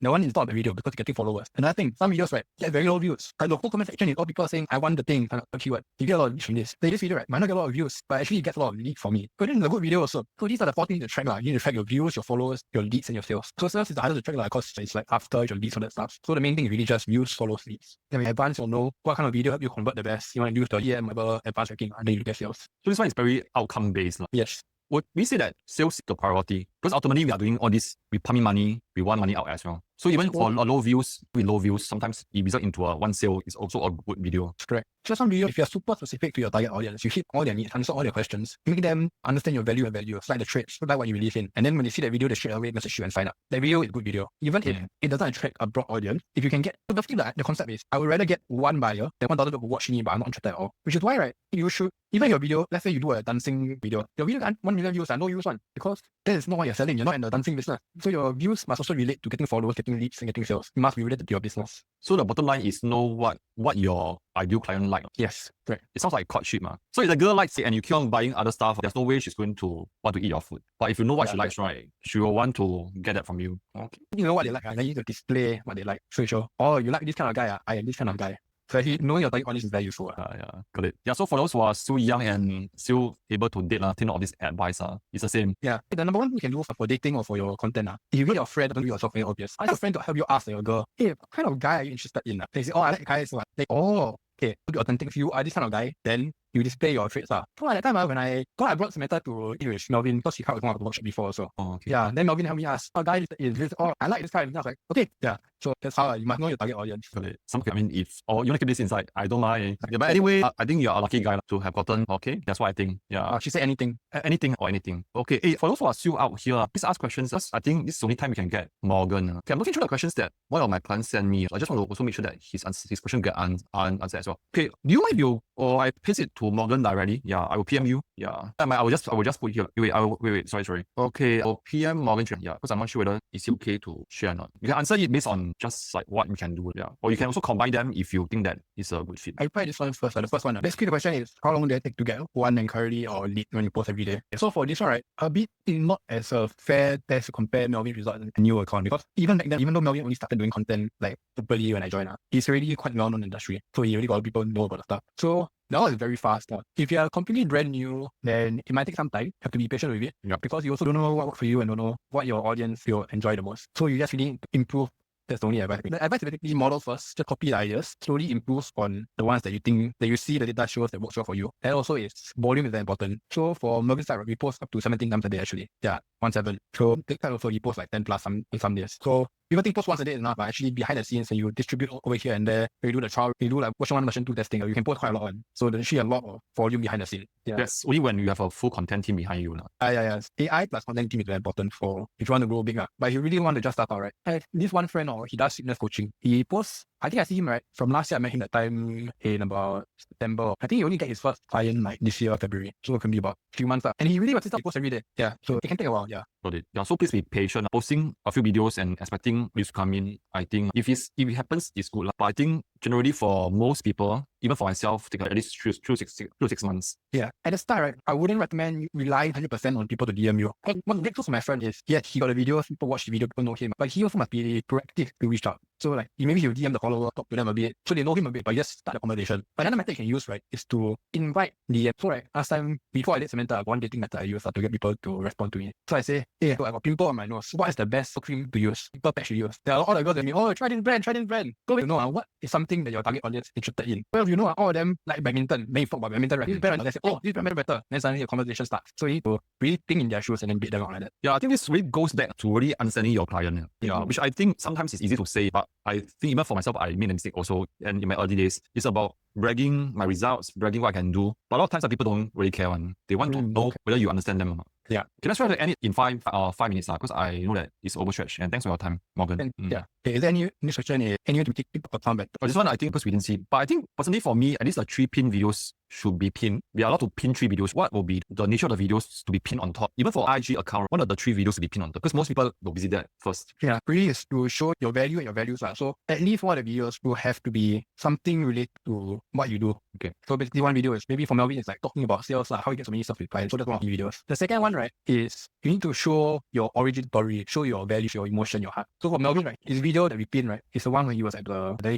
no one installed the video because you're getting followers. Another thing, some videos, right, get very low views. Like the whole comment section is all people saying, I want the thing, kind of keyword. You get a lot of leads from this. So this video, right, might not get a lot of views, but actually it gets a lot of leads for me. So this is a good video also. So these are the 4 things to track. You need to track your views, your followers, your leads, and your sales. So sales is the hardest to track because it's like after your leads, all that stuff. So the main thing is really just views, follows, leads. Then in advance, you'll know what kind of video help you convert the best. You want to use the EM, whatever, advanced tracking, and then you get sales. So this one is very outcome based. Yes. Would we say that sales is the priority? Because ultimately we are doing all this, we pump in money, we want money out as well. So even for low views, with low views, sometimes it results into one sale is also a good video. Correct. So some video, if you're super specific to your target audience, you hit all their needs, answer all their questions, make them understand your value and values, like the traits, like what you believe in. And then when they see that video, they straight away message you and sign up. That video is a good video. Even if it doesn't attract a broad audience, if you can get, so basically the concept is, I would rather get one buyer than 1,000 people watching me, but I'm not interested at all. Which is why, right, you should, even your video, let's say you do a dancing video, your video got 1 million views and no views one, because that is not what you're selling. You're not in the dancing business. So your views must also relate to getting followers, getting leads, and getting sales. It must be related to your business. So the bottom line is know what your ideal client like. Yes, correct. It sounds like courtship. So if the girl likes it and you keep on buying other stuff, there's no way she's going to want to eat your food. But if you know what she likes, right, she will want to get that from you. Okay. You know what they like, then you need to display what they like. So you show, oh, you like this kind of guy, I am this kind of guy. So actually, knowing your target audience is very useful. Yeah, got it. Yeah, so for those who are still young and still able to date, take note of this advice. It's the same. Yeah. The number one you can do for dating or for your content, if you get your friend, don't do yourself very obvious. Ask your friend to help you ask your girl, hey, what kind of guy are you interested in? They say, oh, I like guys. So like, oh, okay, to be authentic, if you are this kind of guy, then you display your traits. So at that time, when I brought Samantha to eat with Melvin because she helped with one of the workshop before also. Oh, okay. Yeah, then Melvin helped me ask, oh, guy is this, oh, I like this guy. And I was like, okay, yeah. So that's how you must know your target audience. Got it. I mean, if you want to keep this inside, I don't mind. Yeah, but anyway, I think you're a lucky guy to have gotten, okay? That's what I think. Yeah. She said anything. Anything or anything. Okay, hey, for those who are still out here, please ask questions. I think this is the only time we can get Morgan. Okay, I'm looking through the questions that one of my clients sent me. I just want to also make sure that his question get answered as well. Okay, do you mind or I paste it to Morgan directly? Yeah, I will PM you. Yeah. I will just put here. Wait, sorry. Okay, I'll PM Morgan. Yeah, because I'm not sure whether it's okay to share or not. You can answer it based on just like what we can do. Yeah. Or you can also combine them if you think that it's a good fit. I reply this one first. The first one. Basically, the question is, how long do it take to get one inquiry or lead when you post every day? So for this one, right, a bit not as a fair test to compare Melvin's results and a new account, because even back then, even though Melvin only started doing content like properly when I joined, he's already quite well known in the industry. So he already got people know about the stuff. So that was very fast. If you are completely brand new, then it might take some time. You have to be patient with it. Yeah. Because you also don't know what works for you and don't know what your audience will enjoy the most. So you just really need to improve. That's the only advice. The advice is basically model first, just copy the ideas, slowly improve on the ones that you think, that you see the data shows that works well for you. And also volume is very important. So for Melvin's side, we post up to 17 times a day actually. Yeah, 17. So take time also, you post like 10 plus in some days. So people think post once a day is enough, but actually behind the scenes, and you distribute over here and there, you do the trial, you do like version 1, version 2 testing, you can post quite a lot on. So there's actually a lot of volume behind the scene. Yeah. Yes, only when you have a full content team behind you. Yeah. AI plus content team is very important for if you want to grow big. But if you really want to just start out, right? This one friend, he does fitness coaching. He posts, I think I see him, right? From last year, I met him that time in about September. I think he only get his first client like this year, February. So it can be about a few months. And he really wants to post every day. Yeah. So it can take a while. Yeah. Got it. Yeah. So please be patient. Posting a few videos and expecting views to come in. I think if it happens, it's good. But I think generally for most people, even for myself, take at least through 6 months. Yeah. At the start, right, I wouldn't recommend you rely 100% on people to DM you. What breakthrough for my friend is, yeah, he got a video, people watch the video, people know him, but he also must be proactive to reach out. So like, maybe you DM the follower, talk to them a bit, so they know him a bit, but just start the conversation. But another method you can use, right, is to invite DM. So right, last time, before I did Samantha, one dating method I used to get people to respond to me. So I say, hey, so I got pimple on my nose. What is the best cream to use? Pimple patch to use. There are all the girls that me, oh, try this brand. So you know what is something that your target audience is interested in. Well, you know, all of them like badminton. Then you talk about badminton, right? This brand, they say, oh, this brand better. Then suddenly a conversation starts. So you need to really think in their shoes and then beat them out like that. Yeah, I think this really goes back to really understanding your client. Yeah, which I think sometimes it's easy to say, but I think even for myself, I made a mistake also. And in my early days, it's about bragging my results, bragging what I can do. But a lot of times, people don't really care. They want to know whether you understand them or not. Yeah. Can I try to end it in 5 minutes? Because I know that it's overstretched. And thanks for your time, Morgan. Yeah. Okay, is there any next question? Any to take or time back? This one, I think, because we didn't see. But I think, personally, for me, at least the 3-pin videos should be pinned. We are allowed to pin 3 videos. What will be the nature of the videos to be pinned on top? Even for IG account, what are the 3 videos to be pinned on top? Because most people will visit that first. Yeah, really is to show your value and your values. So at least one of the videos will have to be something related to what you do. Okay. So basically one video is maybe for Melvin, it's like talking about sales, how you get so many sales replies. So that's one of the videos. The second one, right, is you need to show your origin story, show your values, your emotion, your heart. So for Melvin, right, his video that we pinned, right, is the one when he was at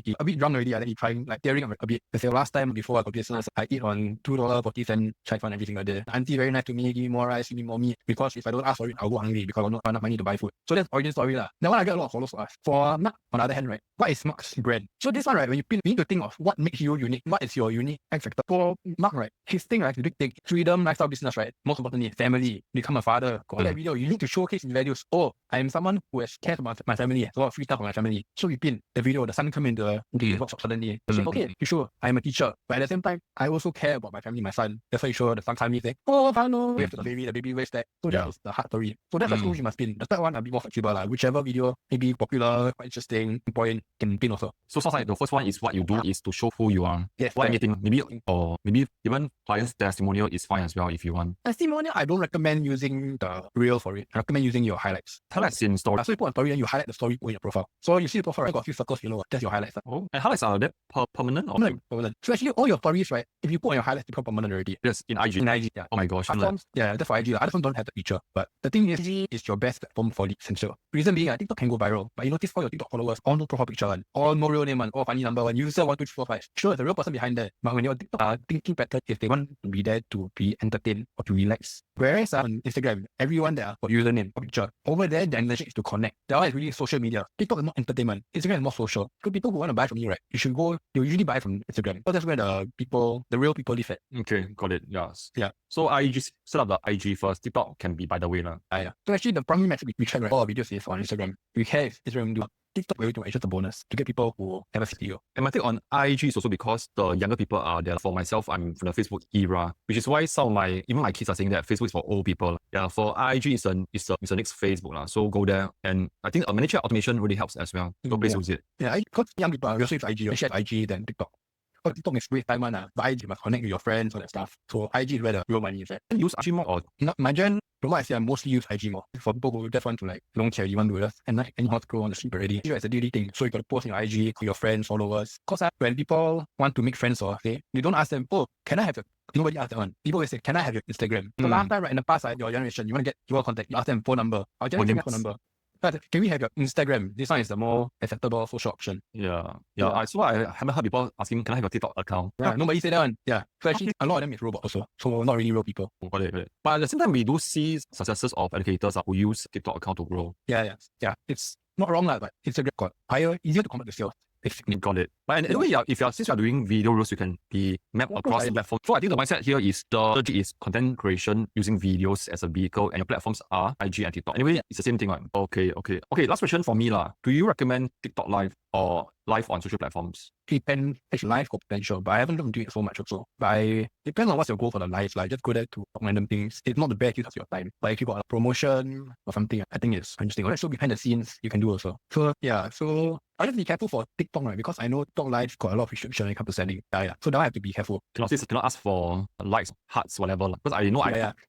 he a bit drunk already, and then he trying like tearing up a bit. They say last time before I got business, I eat on $2.40 chai fan every single day. Auntie very nice to me, give me more rice, give me more meat, because if I don't ask for it, I'll go hungry because I don't have enough money to buy food. So that's origin story lah. That one I get a lot of followers for us. For Mark, on the other hand, right, what is Mark's brand? So this one, right, when you pin, you need to think of what makes you unique. What is your unique X factor? For Mark, right, his thing, right, the big thing, freedom, lifestyle, business, right, most importantly, family, become a father. For that video, you need to showcase his values. Oh, I am someone who has cared about my family, so free time for my family. So we pin the video, the son come into the workshop suddenly. So okay, you show I'm a teacher, but at the same time, I also care about my family, my son. That's why you show the son family thing. Oh, no, we have the baby waist that. So that is the heart story. So that's the two you must pin. The third one, I'll be more flexible. Whichever video may be popular, quite interesting, point, can pin also. So sounds like the first one is what you do is to show who you are. Yes. What anything, maybe, or maybe even client's testimonial is fine as well if you want. Testimonial, I don't recommend using the reel for it. I recommend using your highlights. Highlights in story. So you put on story and you highlight the story in your profile. So you see the profile, right, got a few circles below. That's your highlights. Oh, and highlights are that permanent or permanent. So actually all your stories, right, if you put on your highlights, they become permanent already. yes, in IG. In IG, yeah. Oh my gosh. Platforms, yeah, that's for IG. Other phones don't have the feature. But the thing is, IG is your best platform for leads and sure. Reason being, TikTok can go viral. But you notice all your TikTok followers, all no profile picture one, all no real name one, all funny number one, user 1, 2, 3, 4, 5. Sure, there's a real person behind that. But when your TikTok thinking pattern is they want to be there to be entertained or to relax. Whereas on Instagram, everyone there got username or picture. Over there, the intention is to connect. That one is really social media. TikTok is more entertainment. Instagram is more social. Because people who want to buy from you, right, you should go, they usually buy from Instagram. Because that's where the real people live at. Okay, got it. Yes. Yeah. So I just set up the IG first. TikTok can be by the way. Yeah. So actually the primary metric we check, right, all our videos is on Instagram. We care if Instagram do TikTok very too much, it's just a bonus to get people who have a video. And my take on IG is also because the younger people are there. For myself, I'm from the Facebook era, which is why some of even my kids are saying that Facebook is for old people. Yeah, for IG is the next Facebook lah. So go there, and I think a ManyChat automation really helps as well. So please use it. Yeah, because young people are also use IG, they share IG than TikTok. Because TikTok is waste time one, but IG must connect with your friends, all that stuff. So IG is where the real money is at. And use IG more or not my gen. From what I say, I mostly use IG more. For people who just want to like long chair, you want to just and like anyhow scroll on the sleep already. It's a daily thing. So you got to post on your IG to your friends, followers. Because when people want to make friends or say, you don't ask them, oh, can I have your nobody ask that one. People will say, can I have your Instagram? So last time, right, in the past, your generation, you want to get your contact, you ask them phone number. Our generation phone number. But can we have your Instagram? This one is the more acceptable social option. Yeah. So I haven't heard people asking, can I have your TikTok account? Yeah, nobody said that one. Yeah. So actually, a lot of them is robot also. So not really real people. Got it. But at the same time, we do see successes of educators who use TikTok account to grow. Yeah. It's not wrong, but Instagram got higher, easier to convert the sales. Got it. But anyway, since you're doing video reels, you can be mapped across the platform. So I think the mindset here is the strategy is content creation using videos as a vehicle, and your platforms are IG and TikTok. Anyway, it's the same thing, right? Okay. Last question for me lah. Do you recommend TikTok live or live on social platforms? Depends. Actually, live got potential, but I haven't looked into it so much also. But depends on what's your goal for the live. Like just go there to talk random things. It's not the best use of your time. But if you got a promotion or something, I think it's interesting. Or so behind the scenes, you can do also. So yeah, I have to be careful for TikTok, right? Because I know TikTok live got a lot of restriction when it comes to selling. Yeah. So now I have to be careful. Cannot ask for likes, hearts, whatever. Because I know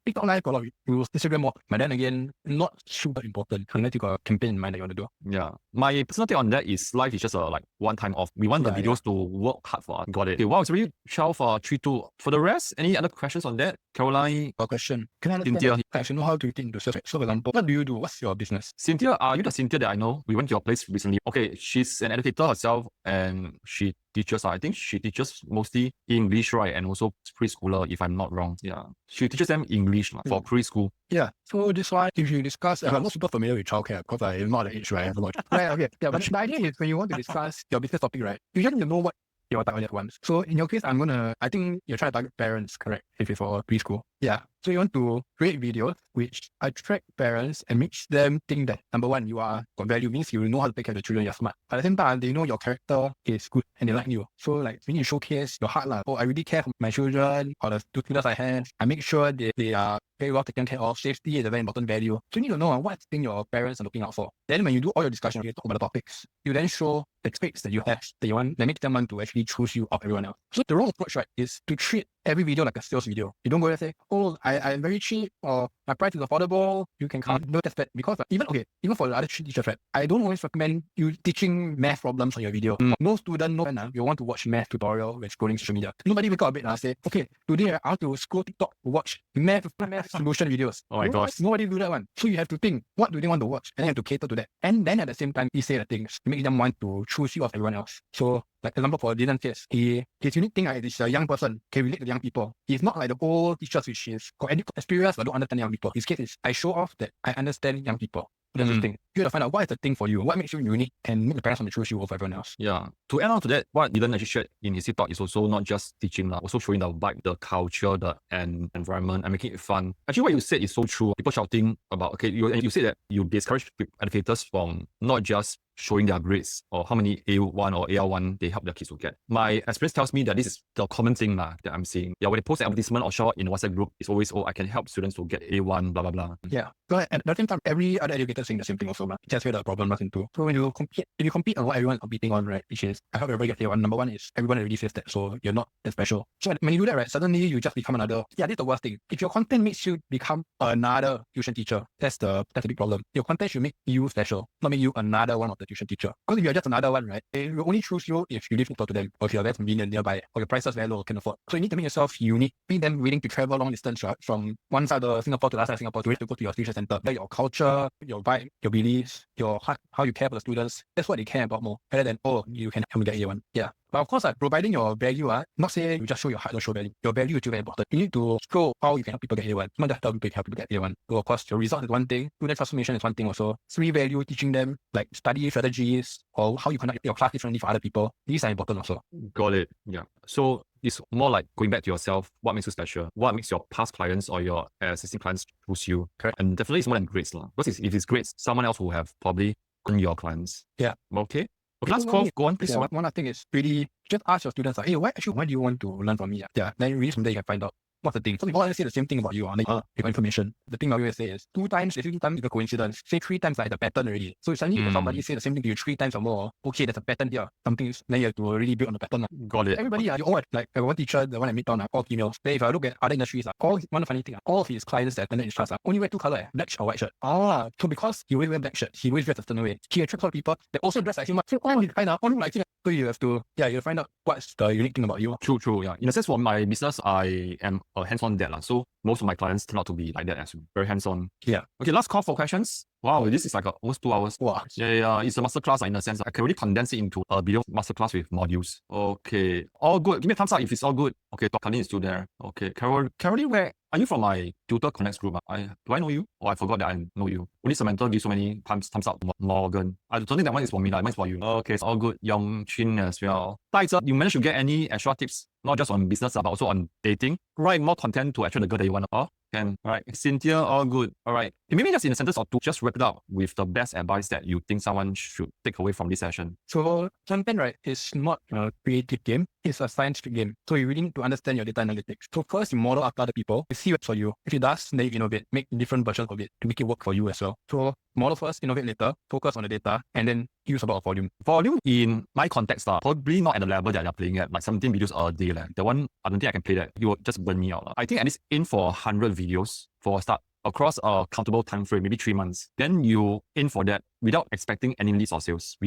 TikTok live got a lot of rules. Instagram more. But then again, not super important unless you got a campaign in mind that you want to do. Yeah. My personal take on that is live is just a one time off. We want the videos to work hard for us. Got it. Okay, wow, it's really 12 for 3-2. For the rest, any other questions on that? Caroline? A question. Can I understand? Cynthia. I actually know how to get into sales. So for example, what do you do? What's your business? Cynthia, are you the Cynthia that I know? We went to your place recently. Okay, she's an educator herself and she teaches, I think she teaches mostly English, right? And also preschooler, if I'm not wrong. Yeah. She teaches them English for preschool. Yeah. So this one, if you discuss, I'm not super familiar with childcare because I'm not the age, right? I have a lot. Right, okay. Yeah, but the idea is when you want to discuss your business topic, right? You just need to know what your target wants. So in your case, I think you're trying to target parents, correct? If it's for preschool. Yeah. So you want to create videos which attract parents and makes them think that number one, you are got value, means you know how to take care of the children, you're smart. At the same time, they know your character is good and they like you. So like when you showcase your heart, like, oh, I really care for my children or the tutors I have. I make sure they are very well taken care of. Safety is a very important value. So you need to know what thing your parents are looking out for. Then when you do all your discussion, you talk about the topics. You then show the traits that you have that makes them want to actually choose you of everyone else. So the wrong approach, right, is to treat every video like a sales video. You don't go there and say, oh, I'm very cheap or my price is affordable. You can come. No, that's bad. Because even for the other teachers, right, I don't always recommend you teaching math problems on your video. No student, no one will want to watch math tutorial when scrolling social media. Nobody wake up a bit and say, okay, today I have to scroll TikTok to watch math solution videos. Oh my gosh. Nobody do that one. So you have to think, what do they want to watch? And you have to cater to that. And then at the same time, he say the things to make them want to choose you of everyone else. So, like example for Dylan's case, his unique thing is a young person, can relate to young people. He's not like the old teachers which is got any experience but don't understand young people. His case is, I show off that I understand young people. That's the thing. You have to find out what is the thing for you, what makes you unique, and make the parents want to choose you over everyone else. Yeah. To add on to that, what Dylan actually shared in his TikTok is also not just teaching, also showing the vibe, the culture, the environment, and making it fun. Actually, what you said is so true. People shouting about, okay, you said that you discourage educators from not just showing their grades or how many A1 or AL1 they help their kids to get. My experience tells me that this is the common thing that I'm seeing. Yeah, when they post an advertisement or show in a WhatsApp group, it's always, oh, I can help students to get A1, blah, blah, blah. Yeah. But at the same time, every other educator saying the same thing also. That's where the problem runs into. So when you compete, if you compete on what everyone's competing on, right, which is, I help everybody get A1. Number one is everyone already says that, so you're not that special. So when you do that, right, suddenly you just become another. Yeah, this is the worst thing. If your content makes you become another tuition teacher, that's a big problem. Your content should make you special, not make you another one of the tuition teacher. Because if you're just another one, right, they will only choose you if you live next door to them, or if you're very convenient nearby, or your prices very low, can afford. So you need to make yourself unique, make them willing to travel long distance, right, from one side of Singapore to the other side of Singapore to go to your tuition center. Like your culture, your vibe, your beliefs, your heart, how you care for the students. That's what they care about more, rather than, oh, you can help me get A1. Yeah. But of course, providing your value, not say you just show your heart, don't show value. Your value is still very important. You need to show how you can help people get A1, not just help people get A1. So of course, your result is one thing, student transformation is one thing also. 3 value, teaching them like study strategies or how you conduct your class differently for other people. These are important also. Got it. Yeah. So it's more like going back to yourself. What makes you special? What makes your past clients or your existing clients choose you? Correct. And definitely it's more than grades. Because if it's grades, someone else will have probably earned your clients. Yeah. Okay. Okay, last call. Go on, please. Yeah, one thing is really just ask your students, like, hey, why do you want to learn from me? Yeah. Then really from there you can find out what's the thing. So people always say the same thing about you, your information. The thing I always say is 2 times, 50 times is a coincidence. Say 3 times like the pattern already. So if suddenly if somebody say the same thing to you 3 times or more, okay, there's a pattern here. Something then you have to really build on the pattern. Got it. Everybody, you all like one teacher, the one I meet on, all females. Then if I look at other industries, one funny thing, all of his clients that attended his class only wear 2 colors, black or white shirt. So because he always wear black shirt, he always dress a certain way. He attracts a lot of people that also dress like him. So all his clients all look like him. So you have to, you find out what's the unique thing about you. True, yeah. In a sense, for my business, I am a hands-on dad. So most of my clients turn out to be like that as well. Very hands-on. Yeah. Okay, last call for questions. Wow, this is like almost 2 hours. Wow. Yeah. It's a masterclass in a sense. I can really condense it into a video masterclass with modules. Okay. All good. Give me a thumbs up if it's all good. Okay, Caroline is still there. Okay, Caroline, where are you from my Tutor Connects group? Do I know you? Oh, I forgot that I know you. Only Samantha gives so many thumbs up. Morgan. I don't think that one is for me. That one is for you. Okay, it's all good. Yong Chin as well. Taizhe, you managed to get any extra tips? Not just on business, but also on dating. Write more content to attract the girl that you want. Can. All right. Cynthia, all good. All right. Maybe just in a sentence or two, just wrap it up with the best advice that you think someone should take away from this session. So content, right, is not a creative game. It's a scientific game. So you really need to understand your data analytics. So first you model after other people, you see what's for you. If it does, then you innovate, make different versions of it to make it work for you as well. So model first, innovate later, focus on the data, and then use a lot of volume. Volume in my context, probably not at the level that you're playing at, like 17 videos a day. The one, I don't think I can play that. You will just burn me out. I think at least aim for 100 videos for a start across a countable time frame, maybe 3 months. Then you aim for that without expecting any leads or sales.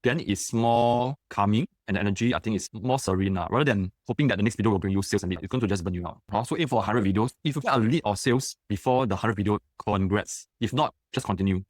Then it's more calming and the energy, I think, is more serene rather than hoping that the next video will bring you sales and lead. It's going to just burn you out. So aim for 100 videos. If you get a lead or sales before the 100 video, congrats. If not, just continue.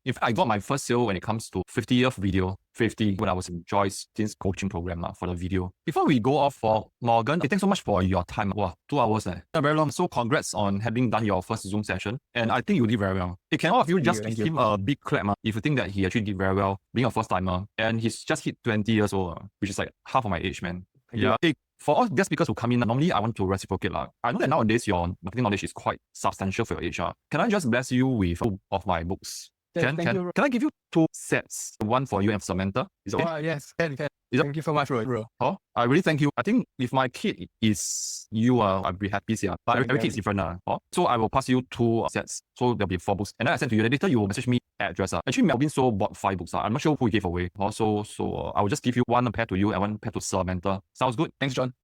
In fact, I got my first sale when it comes to 50th video, 50 when I was in Joyce's coaching program for the video. Before we go off for Morgan, thanks so much for your time. Wow, 2 hours. Very long. So congrats on having done your first Zoom session. And I think you did very well. Can all of you just give him a big clap if you think that he actually did very well, being a first timer. And he's just hit 20 years old, which is like half of my age, man. Yeah. For all guest speakers who come in, normally I want to reciprocate. I know that nowadays your marketing knowledge is quite substantial for your age. Can I just bless you with 2 of my books? Can I give you 2 sets? One for you and Samantha? Is it okay? Yes, can. Thank you so much, bro. Oh, I really thank you. I think if my kid is you, I'd be happy. But every kid is different. So I will pass you 2 sets. So there'll be 4 books. And then I send to you. Later you will message me address. Actually, Melvin so bought 5 books. I'm not sure who he gave away. So I will just give you 1 pair to you and 1 pair to Samantha. Sounds good? Thanks, John.